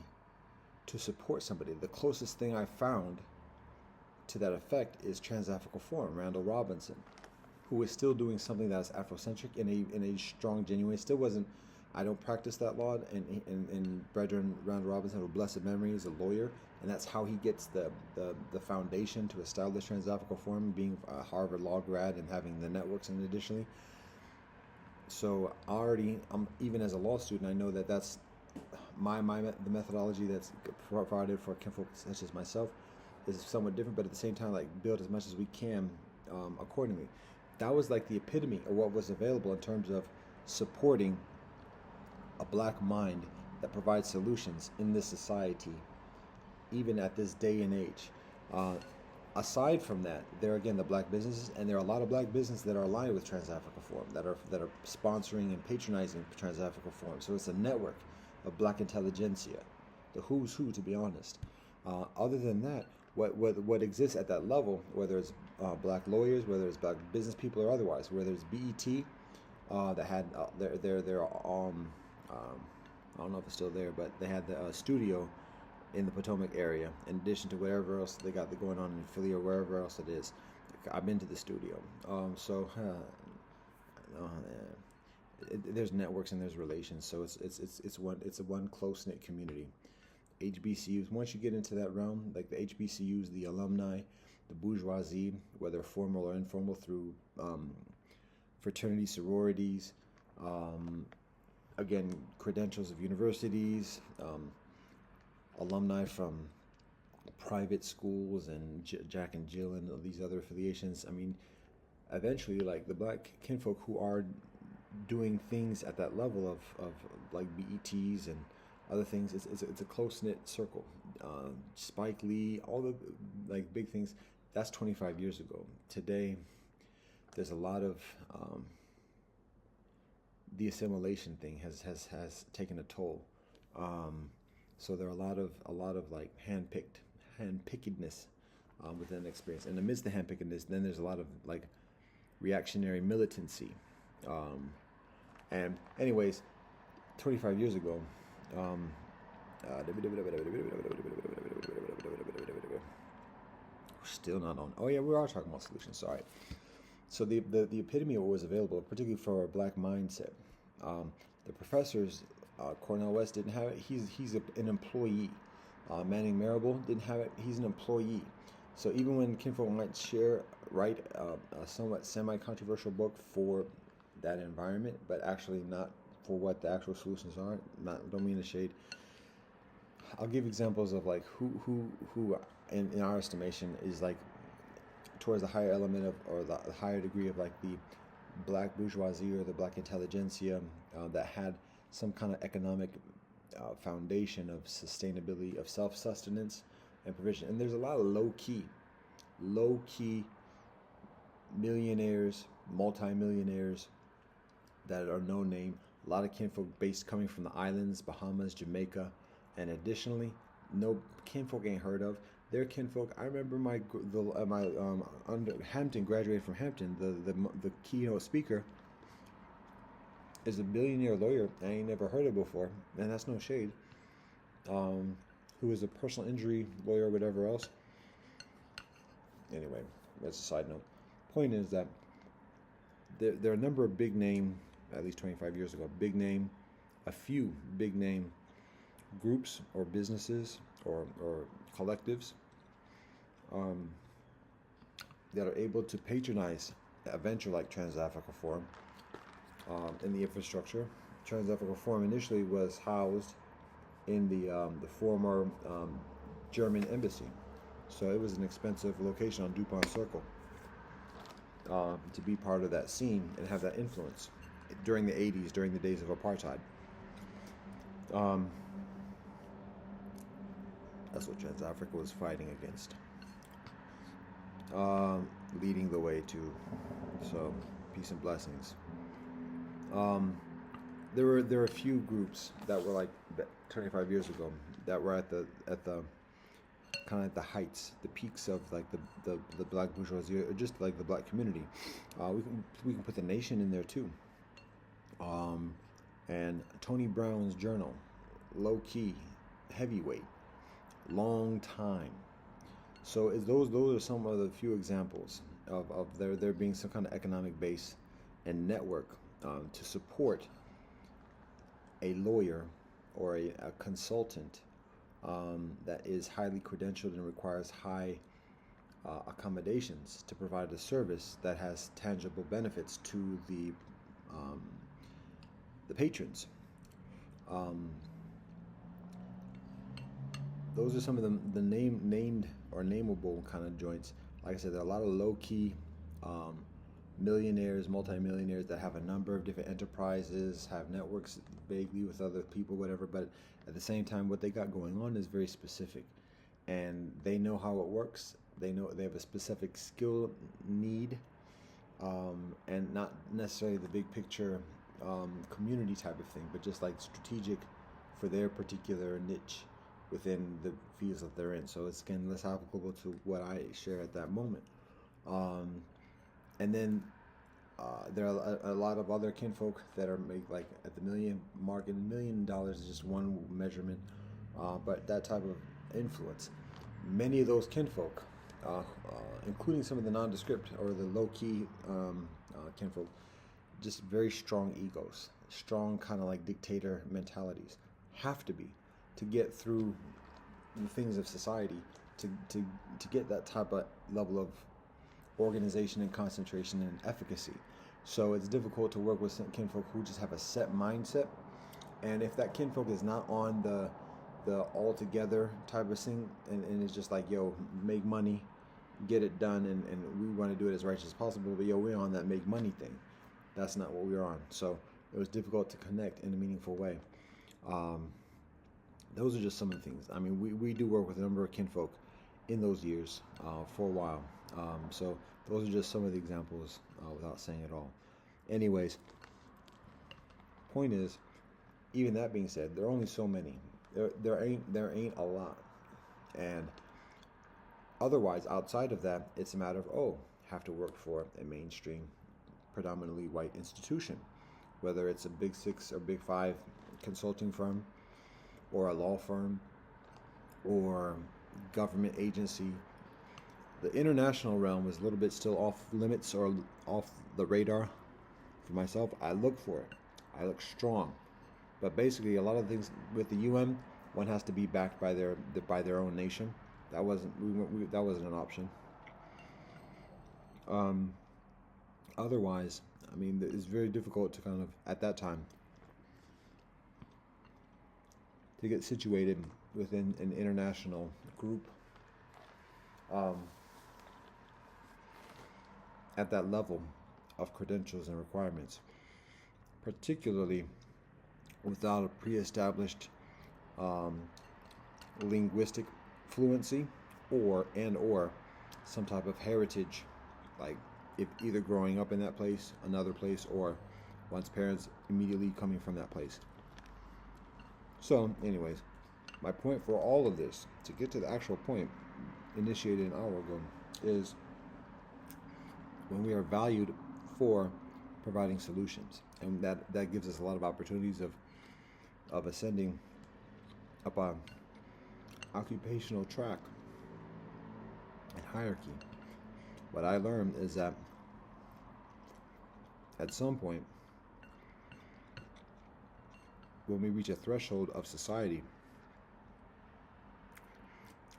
Speaker 1: to support somebody. The closest thing I found to that effect is Trans-Africa Forum, Randall Robinson, who is still doing something that's Afrocentric in a strong, genuine. It still wasn't. I don't practice that law, and Brethren Randall Robinson, of blessed memory, is a lawyer, and that's how he gets the foundation to establish Trans-Africa Forum, being a Harvard law grad and having the networks, and additionally. So already, even as a law student, I know that that's the methodology that's provided for kinfolk such as myself is somewhat different, but at the same time, like, build as much as we can accordingly. That was like the epitome of what was available in terms of supporting a black mind that provides solutions in this society, even at this day and age. Aside from that, there are again the black businesses, and there are a lot of black businesses that are aligned with Trans-Africa Forum, that are sponsoring and patronizing Trans-Africa Forum. So it's a network of black intelligentsia, the who's who, to be honest. Other than that, what exists at that level, whether it's black lawyers, whether it's black business people or otherwise, whether it's BET that had their I don't know if it's still there, but they had the studio in the Potomac area, in addition to whatever else they got going on in Philly or wherever else it is. I've been to the studio. There's networks and there's relations, so it's a one close knit community. HBCUs. Once you get into that realm, like the HBCUs, the alumni, the bourgeoisie, whether formal or informal, through fraternity, sororities, again, credentials of universities, alumni from private schools and Jack and Jill and all these other affiliations. I mean, eventually, like, the black kinfolk who are doing things at that level of like BETs and other things, it's a close-knit circle. Spike Lee, all the like big things, that's 25 years ago. Today, there's a lot of the assimilation thing has taken a toll. So there are a lot of like handpickedness within the experience. And amidst the handpickedness, then there's a lot of like reactionary militancy. And anyways, 25 years ago, still not on. Oh yeah, we are talking about solutions. Sorry. So the epitome of what was available, particularly for a black mindset, the professors, Cornel West didn't have it. He's an employee. Manning Marable didn't have it. He's an employee. So even when kinfolk might write a somewhat semi-controversial book for that environment, but actually not for what the actual solutions are. Don't mean to shade. I'll give examples of like who in our estimation is like towards the higher element of, or the higher degree of like the black bourgeoisie or the black intelligentsia that had some kind of economic foundation of sustainability, of self-sustenance and provision. And there's a lot of low-key millionaires, multi-millionaires that are no name. A lot of kinfolk based coming from the islands, Bahamas, Jamaica, and additionally, no kinfolk ain't heard of. Their kinfolk. I remember Hampton graduated from Hampton. The keynote speaker is a billionaire lawyer I ain't never heard of before, and that's no shade. Who is a personal injury lawyer or whatever else. Anyway, that's a side note. Point is that there are a number of big name, at least 25 years ago, a few big name groups or businesses or collectives that are able to patronize a venture like Trans-Africa Forum in the infrastructure. Trans-Africa Forum initially was housed in the former German embassy, so it was an expensive location on DuPont Circle to be part of that scene and have that influence during the 80s, during the days of apartheid. That's what Trans-Africa was fighting against, leading the way to. So, peace and blessings. There were a few groups that were like 25 years ago that were at the kind of at the heights, the peaks of like the black bourgeoisie, or just like the black community. We can put the nation in there too. And Tony Brown's journal, low key, heavyweight, long time. So those are some of the few examples of there being some kind of economic base and network to support a lawyer or a consultant that is highly credentialed and requires high accommodations to provide a service that has tangible benefits to the patrons. Those are some of the named or nameable kind of joints. Like I said, there are a lot of low-key millionaires, multimillionaires that have a number of different enterprises, have networks vaguely with other people, whatever. But at the same time, what they got going on is very specific, and they know how it works. They know they have a specific skill need, and not necessarily the big picture community type of thing, but just like strategic for their particular niche within the fields that they're in. So it's again less applicable to what I share at that moment. And then there are a lot of other kinfolk that are like at the million mark, and $1 million is just one measurement, but that type of influence. Many of those kinfolk, including some of the nondescript or the low-key kinfolk, just very strong egos, strong kind of like dictator mentalities, have to be to get through the things of society, to get that type of level of organization and concentration and efficacy. So it's difficult to work with some kinfolk who just have a set mindset, and if that kinfolk is not on the all together type of thing, and it's just like, yo, make money, get it done, and we want to do it as righteous as possible, but yo, we're on that make money thing. That's not what we're on. So it was difficult to connect in a meaningful way. Those are just some of the things. I mean, we do work with a number of kinfolk in those years for a while. So those are just some of the examples without saying it all. Anyways, point is, even that being said, there are only so many. There ain't a lot. And otherwise, outside of that, it's a matter of, have to work for a mainstream, predominantly white institution, whether it's a Big Six or Big Five consulting firm, or a law firm, or government agency. The international realm is a little bit still off limits or off the radar for myself. I look for it. I look strong. But basically, a lot of things with the UN, one has to be backed by their own nation. That wasn't an option. Otherwise, I mean, it's very difficult to kind of, at that time, to get situated within an international group at that level of credentials and requirements, particularly without a pre-established linguistic fluency or some type of heritage, like if either growing up in that place, another place, or one's parents immediately coming from that place. So anyways, my point for all of this, to get to the actual point initiated an hour ago, is when we are valued for providing solutions, and that gives us a lot of opportunities of ascending up a occupational track and hierarchy. What I learned is that at some point, when we reach a threshold of society,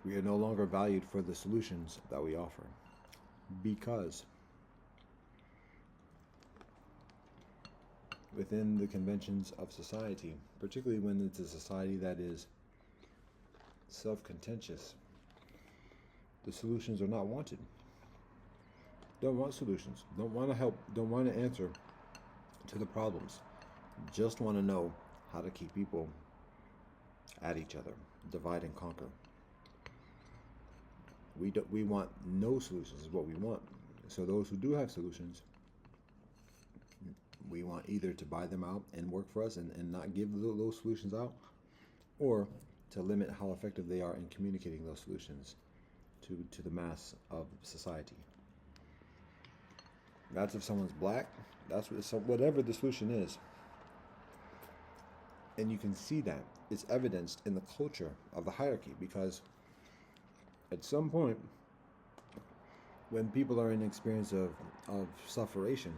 Speaker 1: we are no longer valued for the solutions that we offer, because within the conventions of society, particularly when it's a society that is self-contentious, the solutions are not wanted. Don't want solutions, don't want to help, don't want to answer to the problems, just want to know how to keep people at each other, divide and conquer. We want no solutions is what we want. So those who do have solutions, we want either to buy them out and work for us and not give those solutions out, or to limit how effective they are in communicating those solutions to the mass of society. That's if someone's black. That's what, so whatever the solution is. And you can see that it's evidenced in the culture of the hierarchy, because at some point, when people are in experience of sufferation,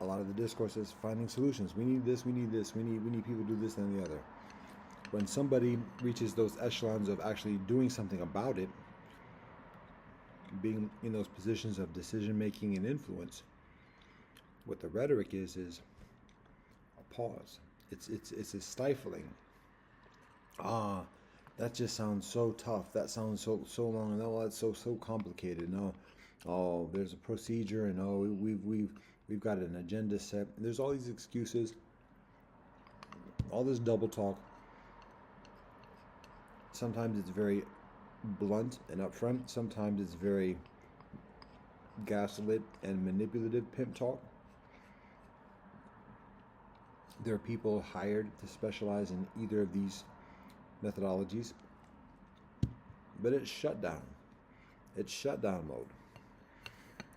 Speaker 1: a lot of the discourse is finding solutions. We need this, we need this, we need people to do this and the other. When somebody reaches those echelons of actually doing something about it, being in those positions of decision making and influence, what the rhetoric is a pause. It's a stifling. That just sounds so tough. That sounds so long. No, that's so complicated. No, oh, there's a procedure, and oh, we've got an agenda set. There's all these excuses, all this double talk. Sometimes it's very blunt and upfront. Sometimes it's very gaslit and manipulative pimp talk. There are people hired to specialize in either of these methodologies, but it's shut down. It's shutdown mode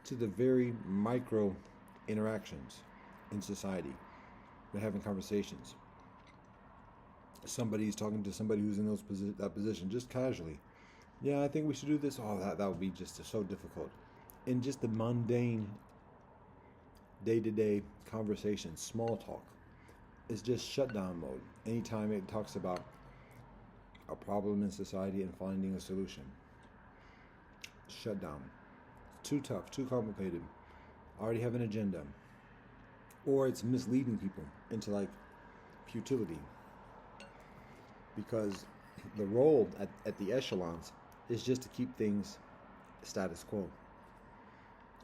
Speaker 1: to the very micro interactions in society. We're having conversations. Somebody's talking to somebody who's in that position just casually. Yeah, I think we should do this. Oh, that would be just so difficult. In just the mundane, day-to-day conversation, small talk, it's just shutdown mode. Anytime it talks about a problem in society and finding a solution, shutdown. It's too tough, too complicated. Already have an agenda. Or it's misleading people into like futility. Because the role at the echelons is just to keep things status quo.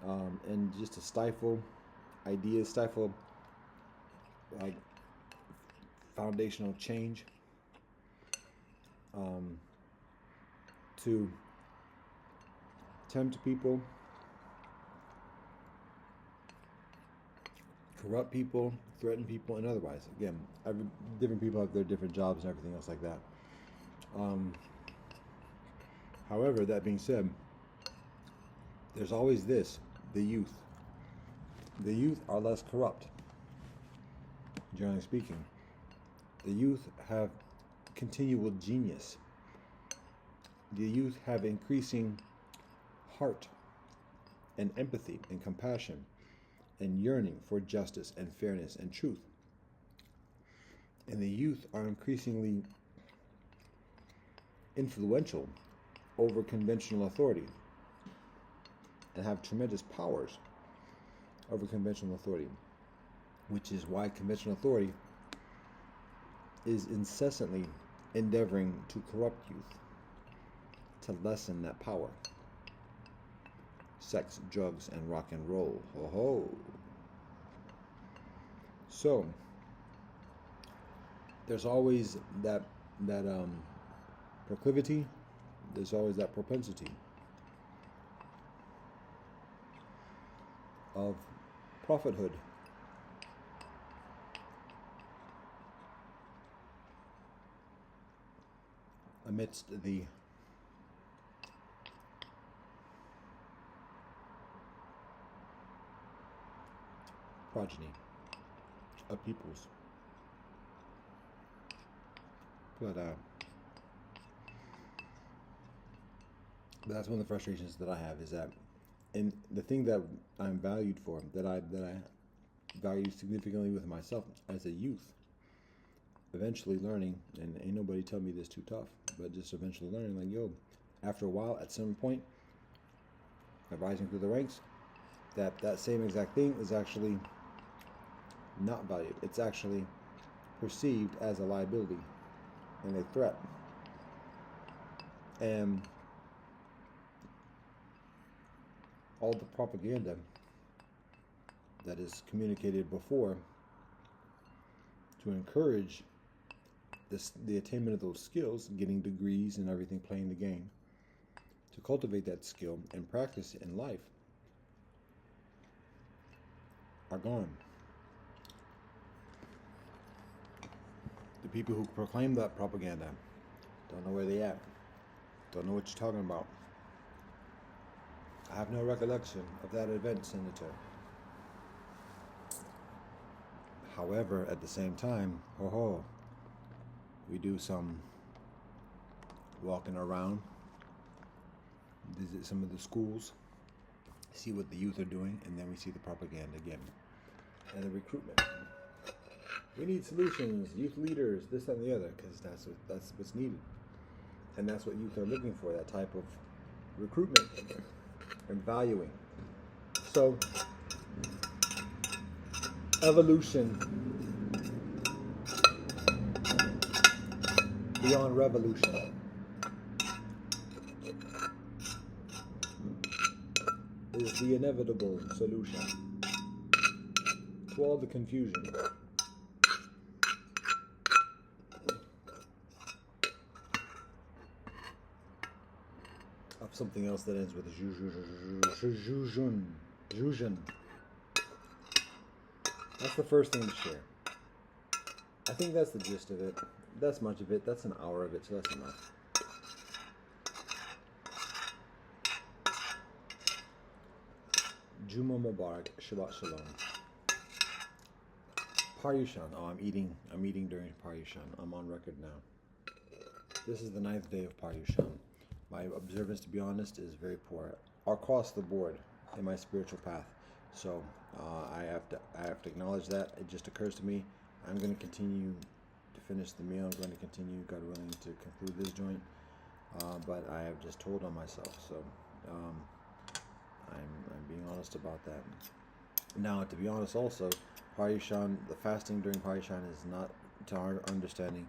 Speaker 1: And just to stifle ideas, stifle like foundational change, to tempt people, corrupt people, threaten people, and otherwise. Again, different people have their different jobs and everything else like that. However, that being said, there's always this, the youth. The youth are less corrupt, generally speaking. The youth have continual genius. The youth have increasing heart and empathy and compassion and yearning for justice and fairness and truth. And the youth are increasingly influential over conventional authority and have tremendous powers over conventional authority, which is why conventional authority is incessantly endeavoring to corrupt youth, to lessen that power. Sex, drugs, and rock and roll. Ho ho. So there's always that proclivity. There's always that propensity of prophethood. Amidst the progeny of peoples. But that's one of the frustrations that I have, is that, and the thing that I'm valued for, that I value significantly with myself as a youth, eventually learning, and ain't nobody tell me this too tough, but just eventually learning, like, yo, after a while, at some point of rising through the ranks, that same exact thing is actually not valued. It's actually perceived as a liability and a threat. And all the propaganda that is communicated before to encourage the attainment of those skills, getting degrees and everything, playing the game, to cultivate that skill and practice it in life, are gone. The people who proclaim that propaganda don't know where they at. Don't know what you're talking about. I have no recollection of that event, Senator. However, at the same time, we do some walking around, visit some of the schools, see what the youth are doing, and then we see the propaganda again. And the recruitment. We need solutions, youth leaders, this, that, and the other, because that's what's needed. And that's what youth are looking for, that type of recruitment and valuing. So, evolution beyond revolution is the inevitable solution to all the confusion. Of something else that ends with Zhuzhun. That's the first thing to share. I think that's the gist of it. That's much of it. That's an hour of it, so that's enough. Juma Mubarak, Shabbat Shalom. Paryushan. Oh, I'm eating during Paryushan. I'm on record now. This is the 9th day of Paryushan. My observance, to be honest, is very poor across the board in my spiritual path. So I have to acknowledge that. It just occurs to me. I'm going to continue to finish the meal. I'm going to continue, God willing, to conclude this joint. But I have just told on myself. So I'm being honest about that. Now, to be honest, also, Paryushan, the fasting during Paryushan is not, to our understanding,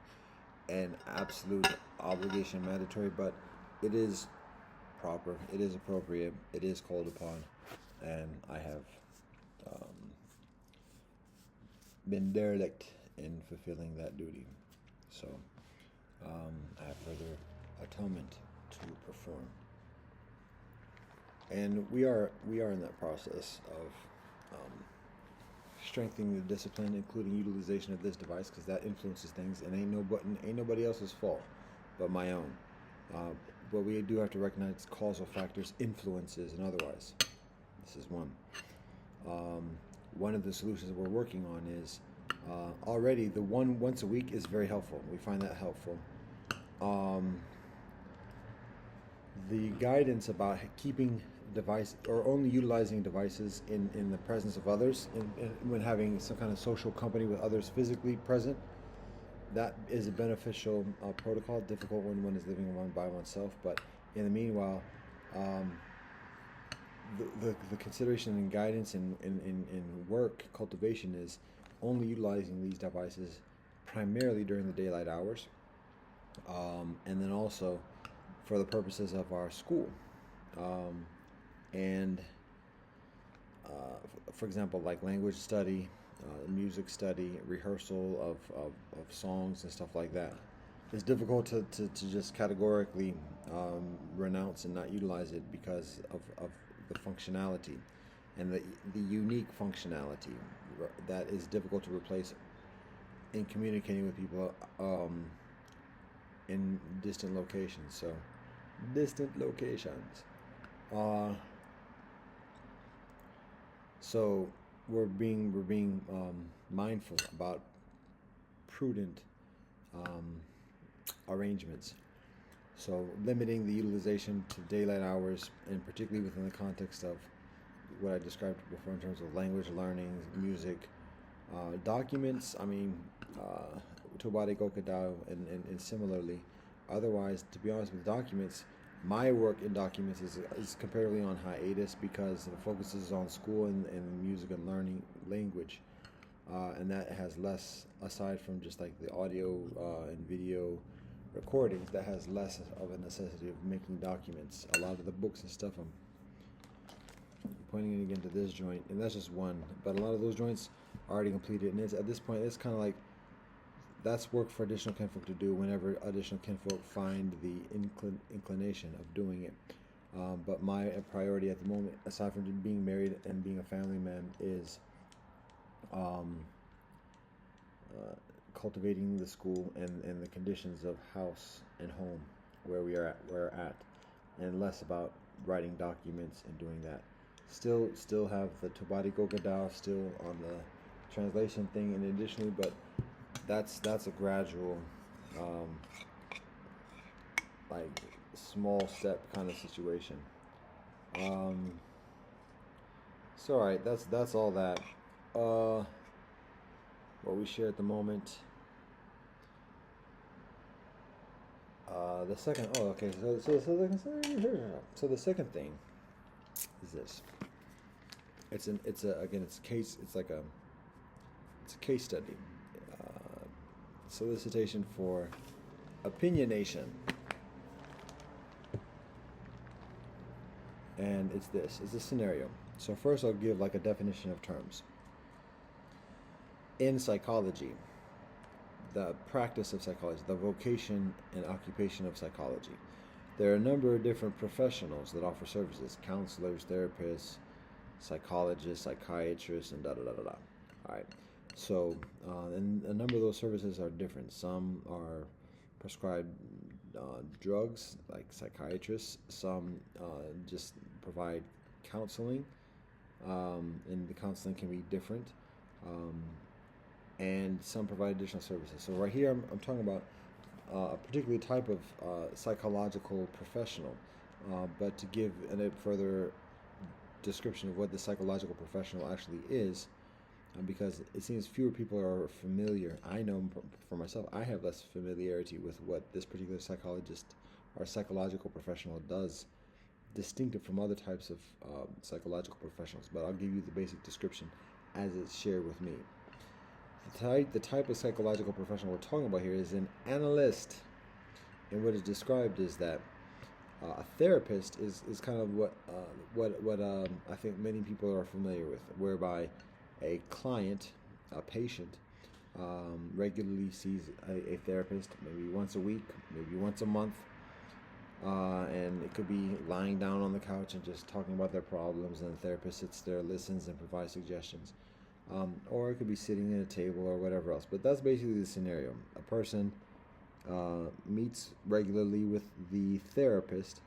Speaker 1: an absolute obligation, mandatory, but it is proper, it is appropriate, it is called upon, and I have been derelict in fulfilling that duty. So I have further atonement to perform. And we are in that process of strengthening the discipline, including utilization of this device, because that influences things, and ain't nobody else's fault but my own. But we do have to recognize causal factors, influences, and otherwise. This is one. One of the solutions we're working on is already the one once a week is very helpful. We find that helpful. The guidance about keeping device or only utilizing devices in the presence of others, when having some kind of social company with others physically present, that is a beneficial protocol. Difficult when one is living one by oneself, but in the meanwhile, the consideration and guidance in work cultivation is only utilizing these devices primarily during the daylight hours, and then also for the purposes of our school, and for example, like language study, music study, rehearsal of songs and stuff like that. It's difficult to just categorically renounce and not utilize it because of the functionality and the unique functionality that is difficult to replace in communicating with people in distant locations. So, distant locations. So we're being mindful about prudent arrangements. So limiting the utilization to daylight hours, and particularly within the context of what I described before in terms of language learning, music, documents. I mean, Tobade Gokadao, and similarly. Otherwise, to be honest with documents, my work in documents is comparatively on hiatus because the focus is on school and music and learning language, and that has less, aside from just like the audio and video recordings, that has less of a necessity of making documents. A lot of the books and stuff, I'm pointing it again to this joint, and that's just one, but a lot of those joints are already completed, and at this point it's kind of like that's work for additional kinfolk to do whenever additional kinfolk find the inclination of doing it. But my priority at the moment, aside from being married and being a family man, is cultivating the school and the conditions of house and home where we're at, and less about writing documents and doing that. Still have the Tobadiko Gadao still on the translation thing, and additionally, but that's a gradual, um, like small step kind of situation. Um, so all right, that's all that. What we share at the moment. The second. Oh, okay. So the second thing is this. It's a case. It's a case study. Solicitation for opinionation. And it's a scenario. So first I'll give like a definition of terms. In psychology, the practice of psychology, the vocation and occupation of psychology, there are a number of different professionals that offer services: counselors, therapists, psychologists, psychiatrists, and da da da da da. All right. So, and a number of those services are different. Some are prescribed drugs, like psychiatrists. Some just provide counseling, and the counseling can be different. And some provide additional services. So right here, I'm talking about a particular type of psychological professional. But to give a further description of what the psychological professional actually is, because it seems fewer people are familiar. I know for myself, I have less familiarity with what this particular psychologist or psychological professional does, distinctive from other types of psychological professionals. But I'll give you the basic description as it's shared with me. The type of psychological professional we're talking about here is an analyst. And what is described is that a therapist is kind of what I think many people are familiar with, whereby a client, a patient, regularly sees a therapist maybe once a week, maybe once a month, and it could be lying down on the couch and just talking about their problems, and the therapist sits there, listens, and provides suggestions. Or it could be sitting at a table or whatever else. But that's basically the scenario. A person meets regularly with the therapist.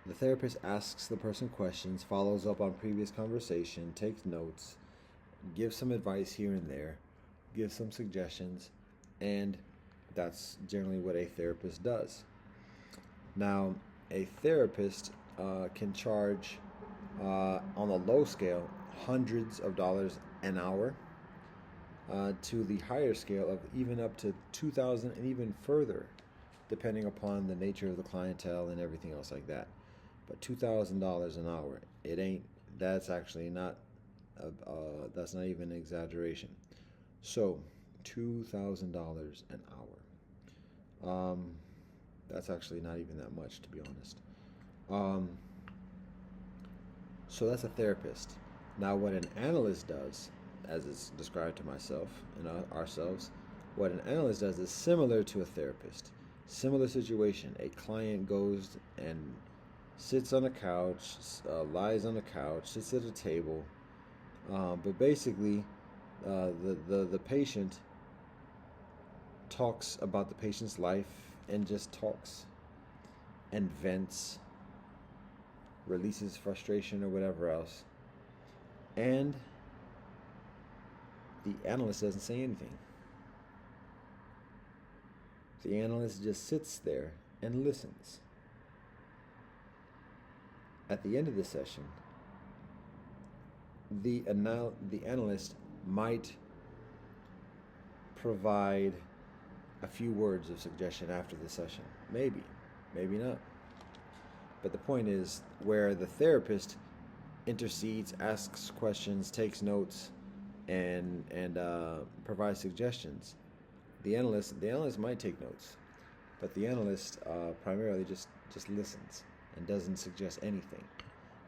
Speaker 1: The therapist asks the person questions, follows up on previous conversation, takes notes, gives some advice here and there, gives some suggestions, and that's generally what a therapist does. Now, a therapist can charge, on the low scale, hundreds of dollars an hour, to the higher scale of even up to $2,000 and even further, depending upon the nature of the clientele and everything else like that. But $2,000 an hour, that's actually not, that's not even an exaggeration. So, $2,000 an hour. That's actually not even that much, to be honest. So that's a therapist. Now, what an analyst does, as it's described to myself and ourselves, what an analyst does is similar to a therapist. Similar situation. A client goes and sits on a couch, lies on a couch, sits at a table, but basically, the patient talks about the patient's life and just talks and vents, releases frustration or whatever else, and the analyst doesn't say anything. The analyst just sits there and listens. At the end of the session, the analyst might provide a few words of suggestion after the session. Maybe not. But the point is, where the therapist intercedes, asks questions, takes notes, and provides suggestions, the analyst might take notes, but the analyst primarily just listens and doesn't suggest anything.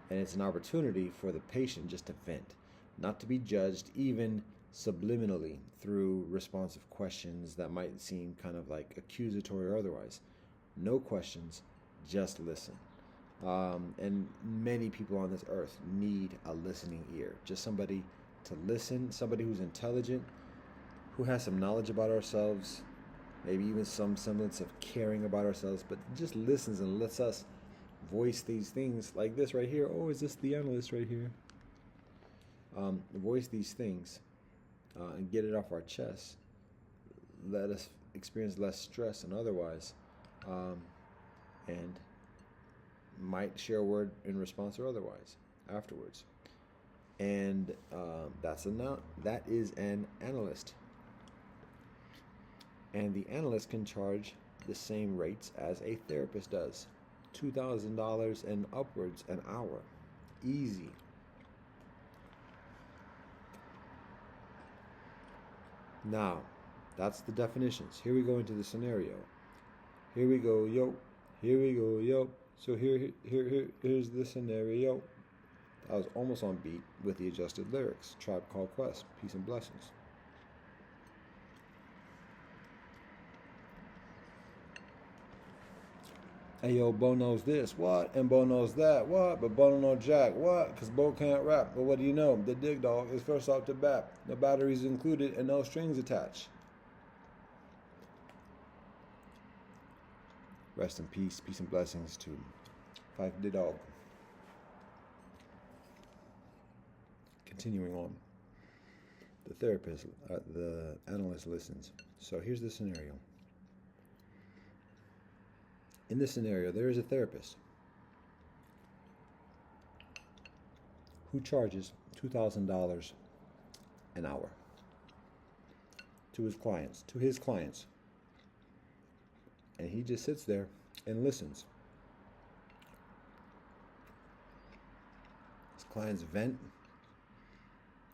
Speaker 1: And it's an opportunity for the patient just to vent, not to be judged, even subliminally, through responsive questions that might seem kind of like accusatory or otherwise. No questions, just listen. And many people on this earth need a listening ear, just somebody to listen, somebody who's intelligent, who has some knowledge about ourselves, maybe even some semblance of caring about ourselves, but just listens and lets us voice these things like this right here. Oh, is this the analyst right here? Voice these things and get it off our chest. Let us experience less stress than otherwise, and might share a word in response or otherwise afterwards. And that is an analyst. And the analyst can charge the same rates as a therapist does, $2,000 and upwards an hour, easy. Now, that's the definitions. Here we go into the scenario. Here we go, yo. Here we go, yo. So here's the scenario. I was almost on beat with the adjusted lyrics. Tribe Called Quest. Peace and blessings. Hey yo, Bo knows this, what? And Bo knows that, what? But Bo don't know jack, what? Because Bo can't rap. But what do you know? The Dig Dog is first off the bat. No batteries included and no strings attached. Rest in peace, peace and blessings to Fife the Dog. Continuing on. The therapist, the analyst listens. So here's the scenario. In this scenario, there is a therapist who charges $2,000 an hour to his clients. And he just sits there and listens. His clients vent,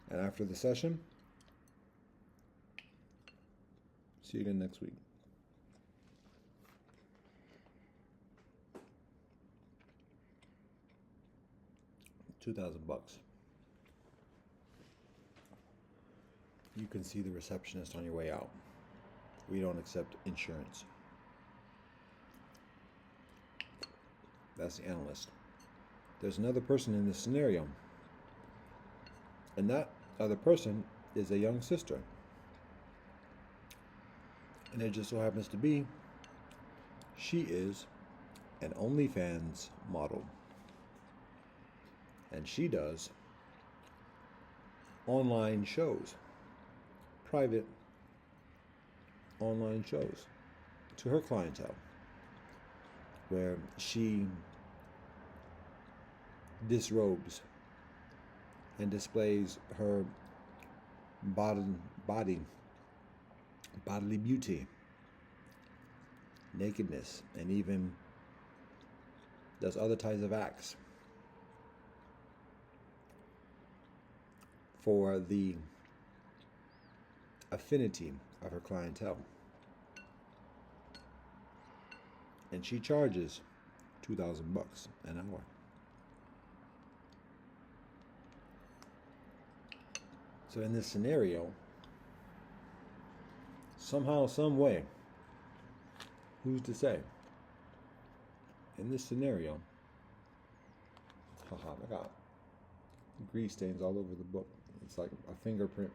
Speaker 1: and after the session, see you again next week. $2,000. You can see the receptionist on your way out. We don't accept insurance. That's the analyst. There's another person in this scenario, and that other person is a young sister. And it just so happens to be she is an OnlyFans model. And she does online shows, private online shows to her clientele, where she disrobes and displays her bodily beauty, nakedness, and even does other types of acts for the affinity of her clientele. And she charges $2,000 an hour. So in this scenario, somehow, some way, who's to say? In this scenario, I got grease stains all over the book. It's like a fingerprint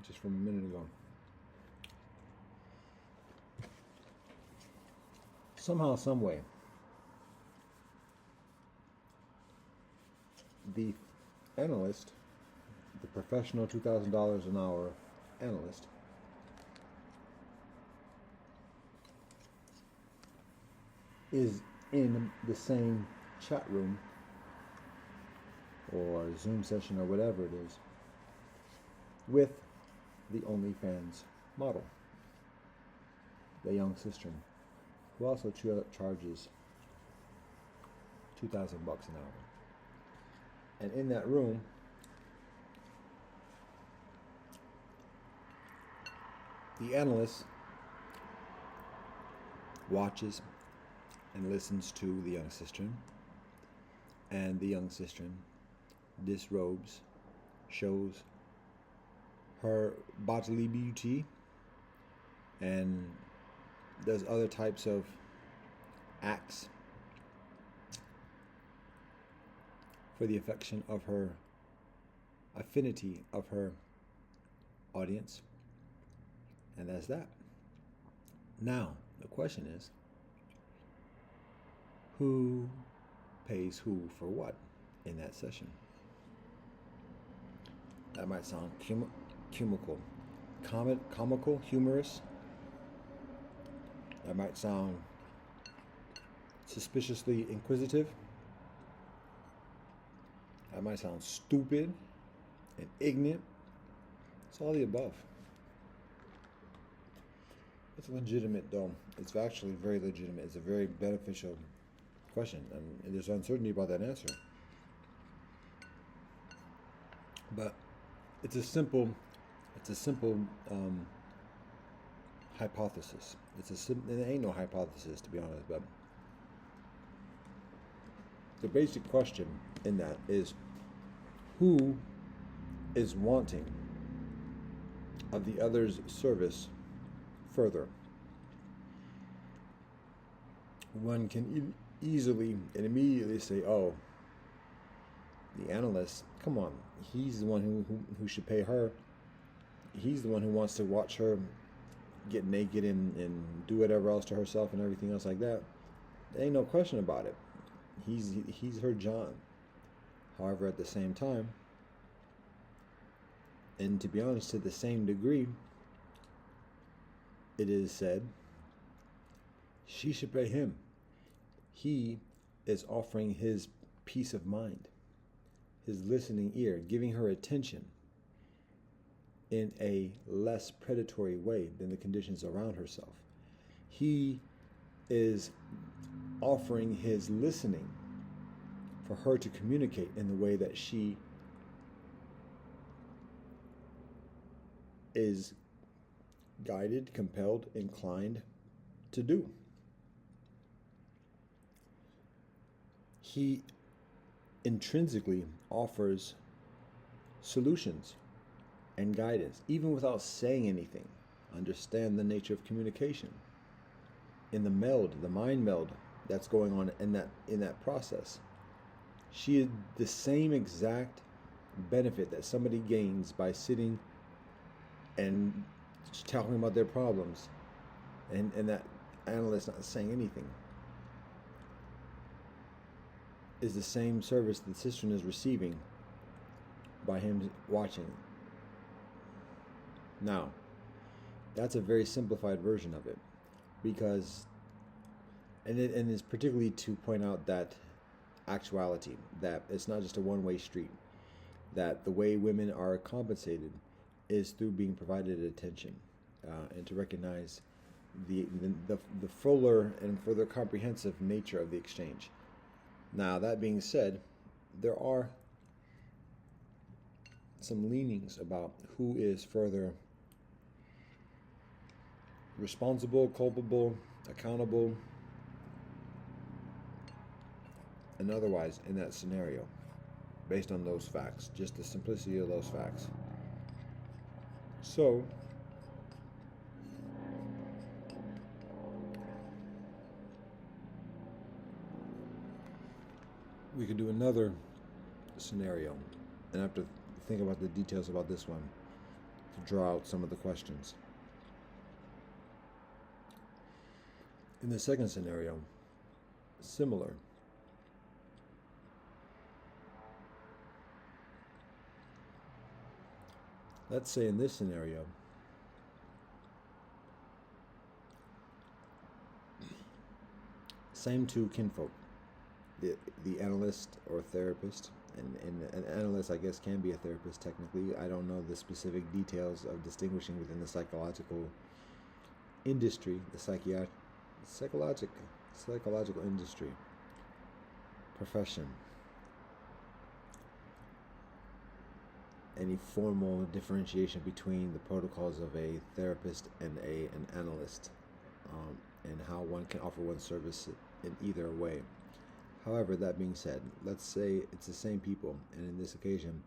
Speaker 1: just from a minute ago. Somehow, some way, the analyst, the professional $2,000 an hour analyst, is in the same chat room or Zoom session or whatever it is with the OnlyFans model, the young sister, who also charges $2,000 an hour. And in that room, the analyst watches and listens to the young sister, and the young sister disrobes, shows her bodily beauty, and does other types of acts for the affection of her affinity of her audience, And that's that. Now, the question is, who pays who for what in that session? That might sound comical, humorous. That might sound suspiciously inquisitive. That might sound stupid and ignorant. It's all the above. It's legitimate, though. It's actually very legitimate. It's a very beneficial question, and there's uncertainty about that answer. But it's a simple hypothesis. There ain't no hypothesis, to be honest, but the basic question in that is, who is wanting of the other's service further? One can easily and immediately say, oh, the analyst, come on, he's the one who should pay her. He's the one who wants to watch her get naked and do whatever else to herself and everything else like that. There ain't no question about it. He's her John. However, at the same time, and to be honest, to the same degree, it is said she should pay him. He is offering his peace of mind, his listening ear, giving her attention in a less predatory way than the conditions around herself. He is offering his listening for her to communicate in the way that she is guided, compelled, inclined to do. He intrinsically offers solutions and guidance, even without saying anything. Understand the nature of communication. In the mind meld that's going on in that process. She is the same exact benefit that somebody gains by sitting and talking about their problems, and that analyst not saying anything, is the same service that the Cicerone is receiving by him watching. Now, that's a very simplified version of it, because, and it's particularly to point out that actuality, that it's not just a one-way street, that the way women are compensated is through being provided attention, and to recognize the fuller and further comprehensive nature of the exchange. Now, that being said, there are some leanings about who is further responsible, culpable, accountable, and otherwise in that scenario, based on those facts, just the simplicity of those facts. So, we could do another scenario, and I have to think about the details about this one to draw out some of the questions. In the second scenario, similar. Let's say in this scenario, same two kinfolk, the analyst or therapist, and an analyst, I guess, can be a therapist technically. I don't know the specific details of distinguishing within the psychological industry, the psychological industry, profession, any formal differentiation between the protocols of a therapist and an analyst, and how one can offer one service in either way. However, that being said, let's say it's the same people, and in this occasion,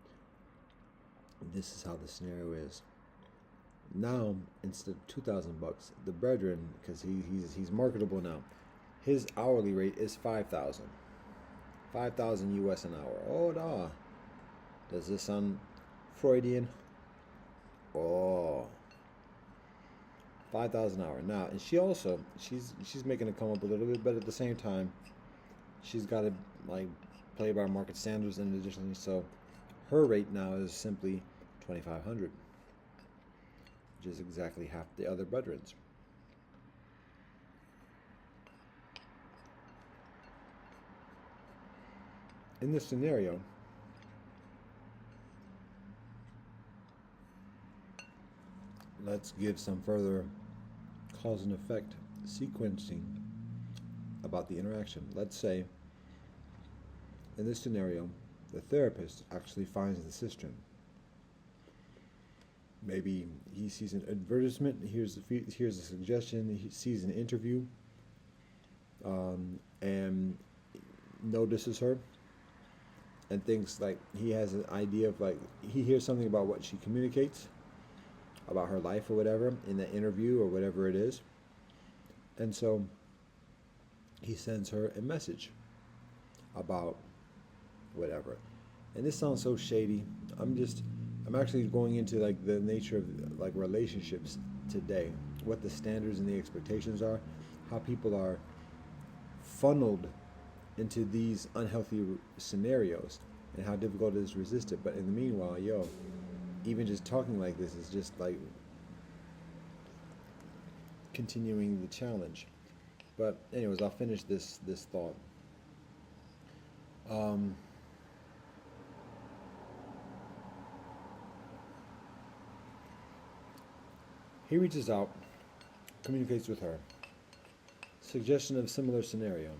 Speaker 1: this is how the scenario is. Now, instead of $2,000, the brethren, because he's marketable now, his hourly rate is $5,000 US an hour. Oh, nah. Does this sound Freudian? Oh. 5,000 an hour now, and she's making it come up a little bit, but at the same time, she's got to like play by market standards, and additionally, so her rate now is simply 2,500, which is exactly half the other brethren's. In this scenario, let's give some further cause and effect sequencing about the interaction. Let's say, in this scenario, the therapist actually finds the cistern. Maybe he sees an advertisement, here's a suggestion, he sees an interview, and notices her, and thinks like he has an idea of like, he hears something about what she communicates about her life or whatever in the interview or whatever it is, and so he sends her a message about whatever. And this sounds so shady. I'm actually going into like the nature of like relationships today, what the standards and the expectations are, how people are funneled into these unhealthy scenarios, and how difficult it is to resist it. But in the meanwhile, even just talking like this is just like continuing the challenge. But anyways, I'll finish this thought. He reaches out, communicates with her. Suggestion of similar scenario.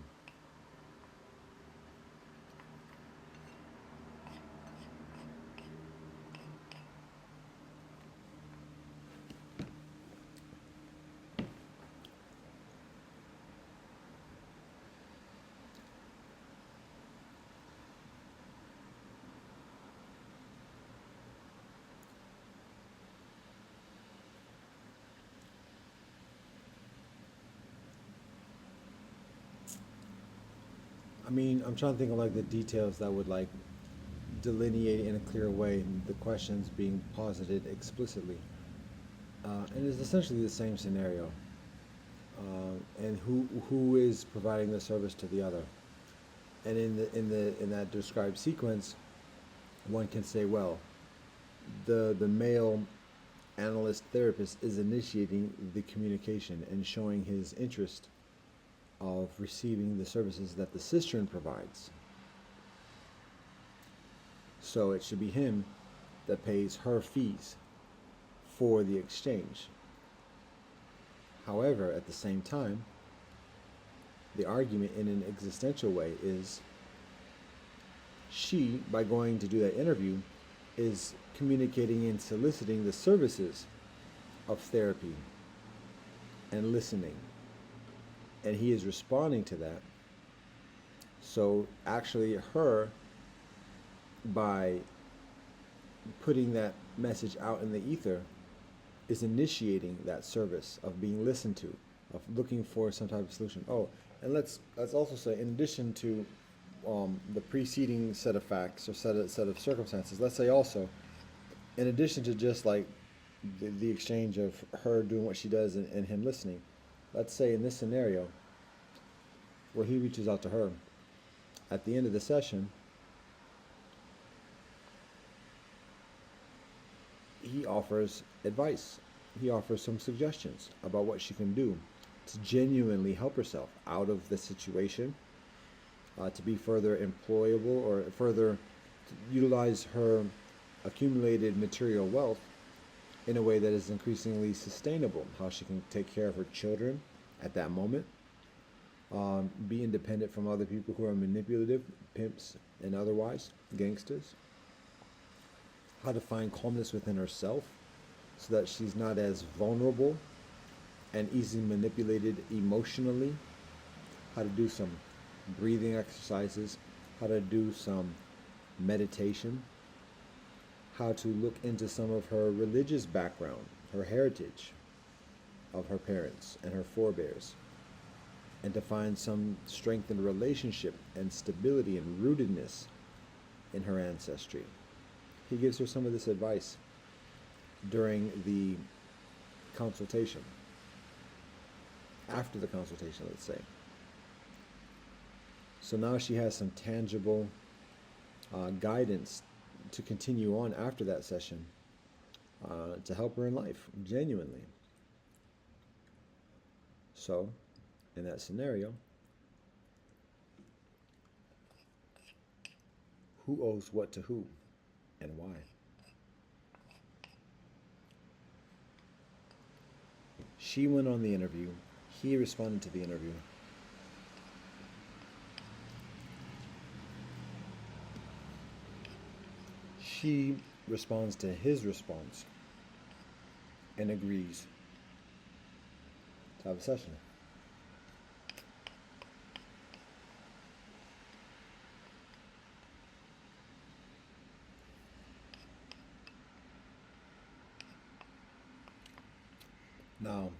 Speaker 1: I'm trying to think of like the details that would like delineate in a clear way the questions being posited explicitly. And it's essentially the same scenario. And who is providing the service to the other? And in that described sequence, one can say, well, the male analyst therapist is initiating the communication and showing his interest of receiving the services that the cistern provides. So it should be him that pays her fees for the exchange. However, at the same time, the argument in an existential way is she, by going to do that interview, is communicating and soliciting the services of therapy and listening. And he is responding to that. So actually her, by putting that message out in the ether, is initiating that service of being listened to, of looking for some type of solution. Oh, and let's also say, in addition to the preceding set of facts or set of circumstances, let's say also, in addition to just like the exchange of her doing what she does and him listening, let's say in this scenario where he reaches out to her at the end of the session, he offers advice. He offers some suggestions about what she can do to genuinely help herself out of the situation, to be further employable or further to utilize her accumulated material wealth in a way that is increasingly sustainable, how she can take care of her children at that moment, be independent from other people who are manipulative, pimps and otherwise, gangsters, how to find calmness within herself so that she's not as vulnerable and easily manipulated emotionally, how to do some breathing exercises, how to do some meditation, how to look into some of her religious background, her heritage of her parents and her forebears, and to find some strength in relationship and stability and rootedness in her ancestry. He gives her some of this advice during the consultation. after the consultation, let's say. So now she has some tangible guidance to continue on after that session to help her in life, genuinely. So, in that scenario, who owes what to who and why? She went on the interview. He responded to the interview. She responds to his response and agrees to have a session. Now,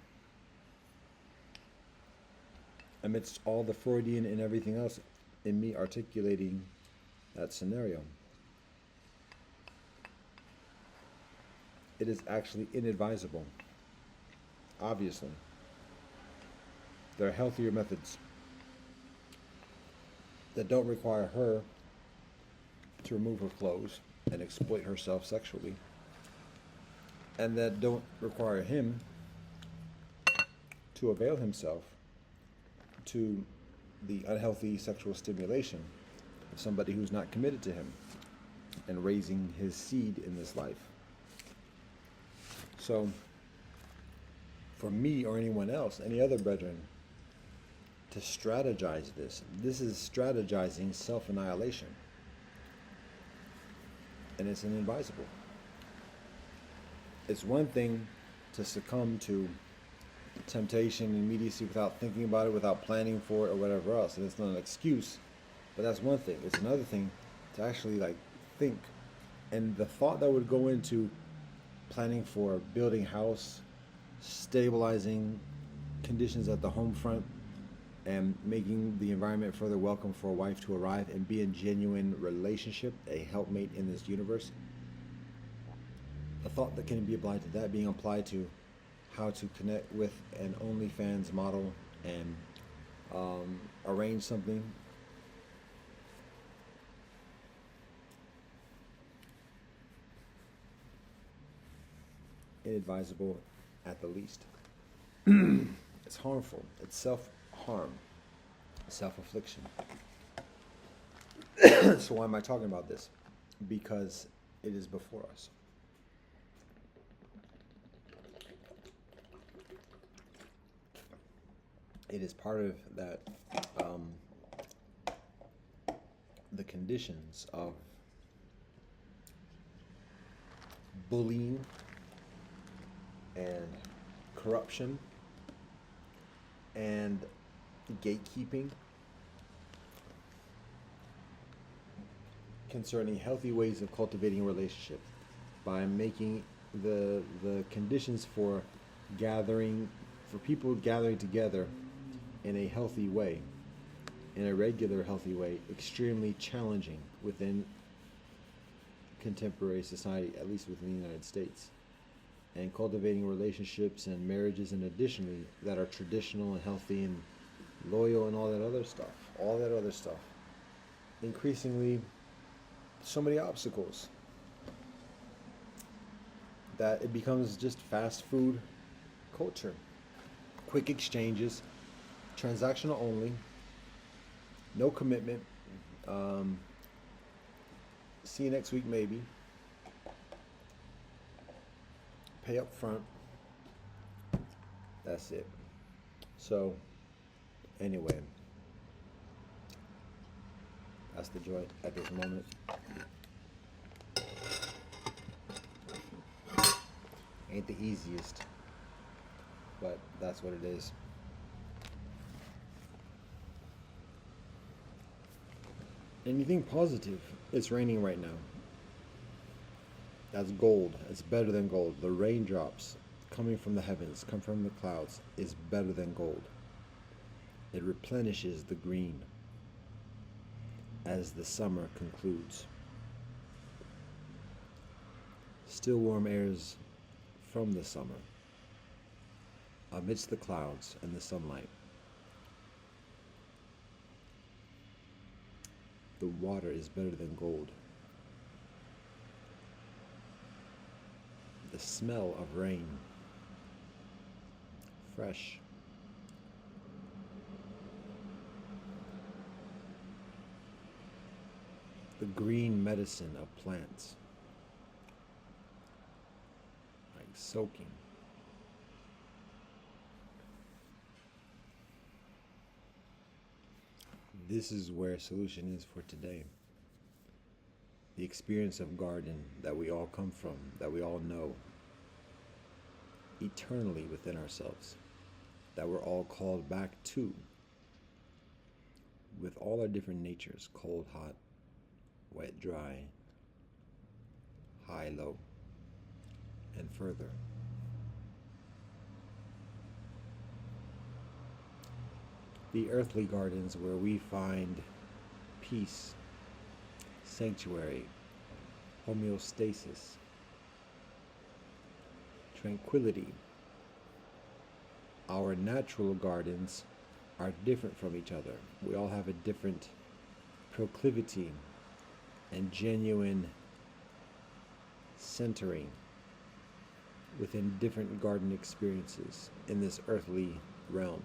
Speaker 1: amidst all the Freudian and everything else in me articulating that scenario, it is actually inadvisable. Obviously, there are healthier methods that don't require her to remove her clothes and exploit herself sexually, and that don't require him to avail himself to the unhealthy sexual stimulation of somebody who's not committed to him and raising his seed in this life. So, for me or anyone else, any other brethren, to strategize this is strategizing self-annihilation. And it's inadvisable. It's one thing to succumb to temptation and immediacy without thinking about it, without planning for it or whatever else. And it's not an excuse, but that's one thing. It's another thing to actually think. And the thought that would go into planning for building house, stabilizing conditions at the home front, and making the environment further welcome for a wife to arrive and be in genuine relationship, a helpmate in this universe. The thought that can be applied to that being applied to how to connect with an OnlyFans model and arrange something. Inadvisable at the least. It's harmful. It's self-harm, self-affliction. So why am I talking about this? Because it is before us. It is part of that, the conditions of bullying and corruption and gatekeeping concerning healthy ways of cultivating a relationship by making the conditions for people gathering together in a healthy way, in a regular healthy way, extremely challenging within contemporary society, at least within the United States. And cultivating relationships and marriages, and additionally, that are traditional and healthy and loyal and all that other stuff. Increasingly, so many obstacles that it becomes just fast food culture. Quick exchanges, transactional only, no commitment, see you next week maybe, pay up front, that's it. So anyway, that's the joint at this moment. Ain't the easiest, but that's what it is. Anything positive? It's raining right now. That's gold. It's better than gold. The raindrops coming from the heavens, come from the clouds, is better than gold. It replenishes the green as the summer concludes. Still warm airs from the summer amidst the clouds and the sunlight. The water is better than gold. The smell of rain, fresh. The green medicine of plants, like soaking. This is where solution is for today. The experience of garden that we all come from, that we all know eternally within ourselves, that we're all called back to, with all our different natures, cold, hot, wet, dry, high, low, and further. The earthly gardens where we find peace, sanctuary, homeostasis, tranquility. Our natural gardens are different from each other. We all have a different proclivity and genuine centering within different garden experiences in this earthly realm.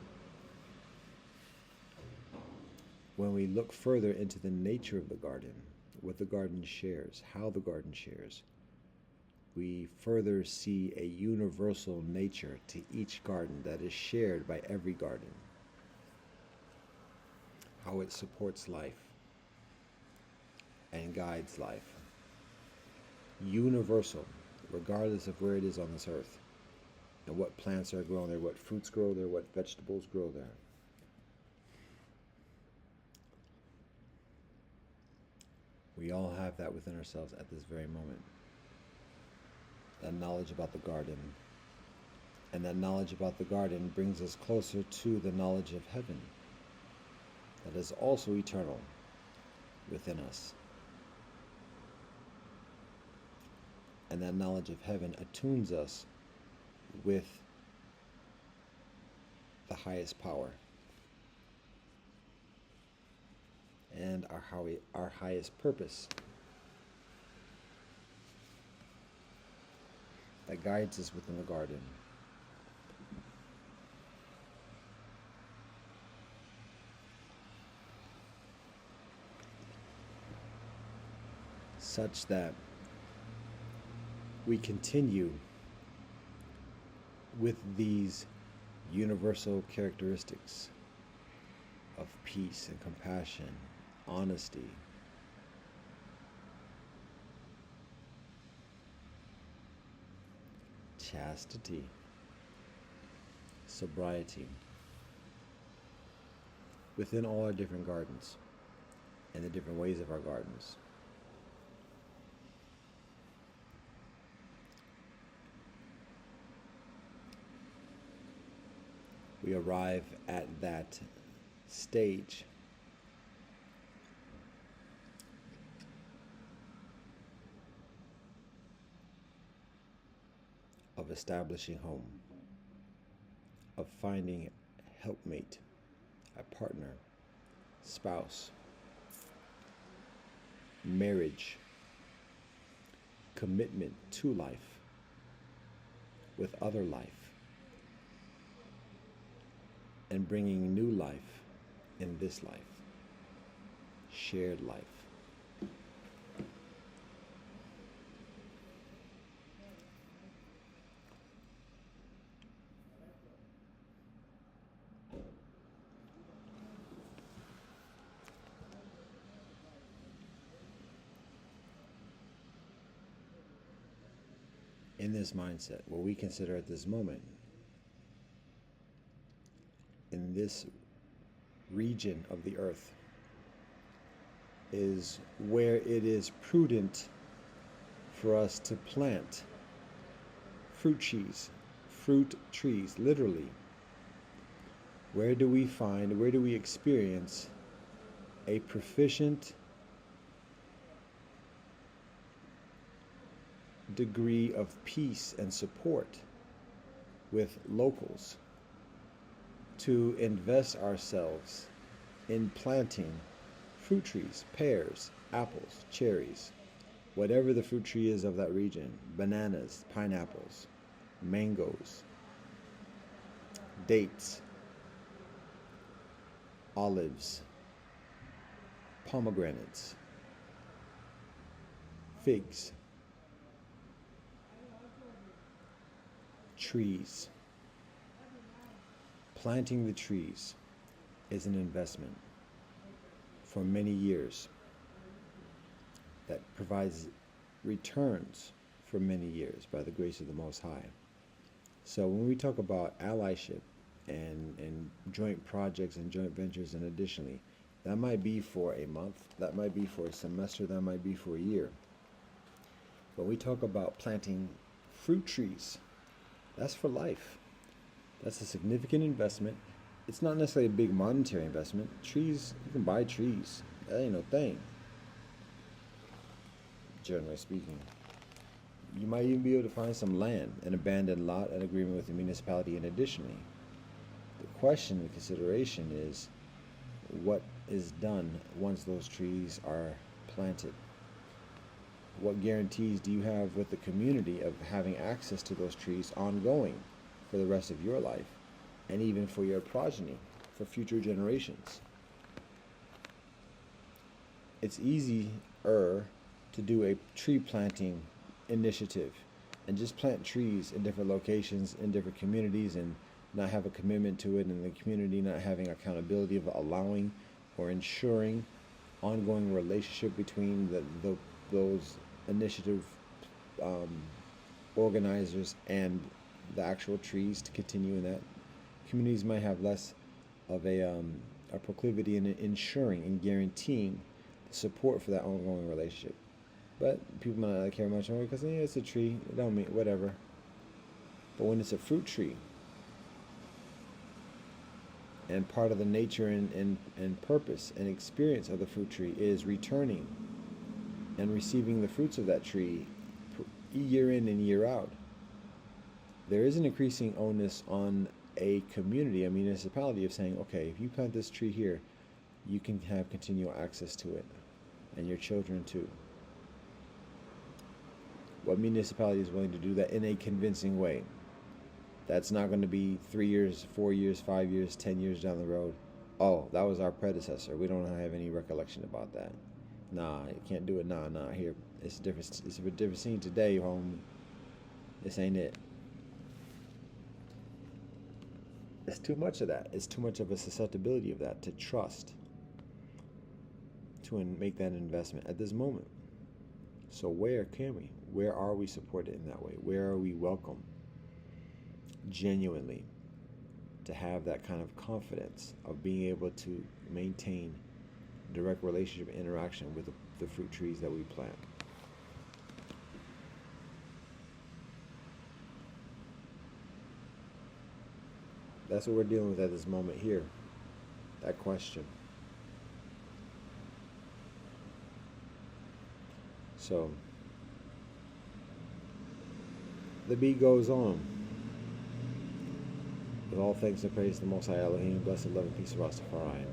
Speaker 1: When we look further into the nature of the garden, what the garden shares, how the garden shares, we further see a universal nature to each garden that is shared by every garden. How it supports life and guides life. Universal, regardless of where it is on this earth, and what plants are grown there, what fruits grow there, what vegetables grow there. We all have that within ourselves at this very moment. That knowledge about the garden. And that knowledge about the garden brings us closer to the knowledge of heaven that is also eternal within us. And that knowledge of heaven attunes us with the highest power and our highest purpose that guides us within the garden. Such that we continue with these universal characteristics of peace and compassion, honesty, chastity, sobriety, within all our different gardens and the different ways of our gardens. We arrive at that stage of establishing home, of finding a helpmate, a partner, spouse, marriage, commitment to life, with other life, and bringing new life in this life, shared life. In this mindset, what we consider at this moment, in this region of the earth, is where it is prudent for us to plant fruit trees, literally. Where do we experience a proficient degree of peace and support with locals, to invest ourselves in planting fruit trees, pears, apples, cherries, whatever the fruit tree is of that region, bananas, pineapples, mangoes, dates, olives, pomegranates, figs, trees. Planting the trees is an investment for many years that provides returns for many years by the grace of the Most High. So when we talk about allyship and joint projects and joint ventures, and additionally, that might be for a month, that might be for a semester, that might be for a year. When we talk about planting fruit trees, that's for life. That's a significant investment. It's not necessarily a big monetary investment. Trees, you can buy trees. That ain't no thing, generally speaking. You might even be able to find some land, an abandoned lot, an agreement with the municipality. And additionally, the question, the consideration is what is done once those trees are planted. What guarantees do you have with the community of having access to those trees ongoing for the rest of your life, and even for your progeny, for future generations? It's easier to do a tree planting initiative and just plant trees in different locations, in different communities, and not have a commitment to it, and the community not having accountability of allowing or ensuring ongoing relationship between those initiative organizers and the actual trees to continue in that. Communities might have less of a proclivity in ensuring and guaranteeing the support for that ongoing relationship. But people might not care much more because it's a tree, it don't mean whatever. But when it's a fruit tree, and part of the nature and purpose and experience of the fruit tree is returning and receiving the fruits of that tree year in and year out, there is an increasing onus on a community, a municipality, of saying, okay, if you plant this tree here, you can have continual access to it, and your children too. What municipality is willing to do that in a convincing way? That's not going to be 3 years, 4 years, 5 years, 10 years down the road. Oh, that was our predecessor. We don't have any recollection about that. Nah, you can't do it. Nah, here. It's different. It's a different scene today, homie. This ain't it. It's too much of that. It's too much of a susceptibility of that to trust, to make that investment at this moment. So where can we? Where are we supported in that way? Where are we welcome genuinely to have that kind of confidence of being able to maintain direct relationship and interaction with the fruit trees that we plant? That's what we're dealing with at this moment here. That question. So the beat goes on. With all thanks and praise to the Most High Elohim, blessed love and peace of Rastafari.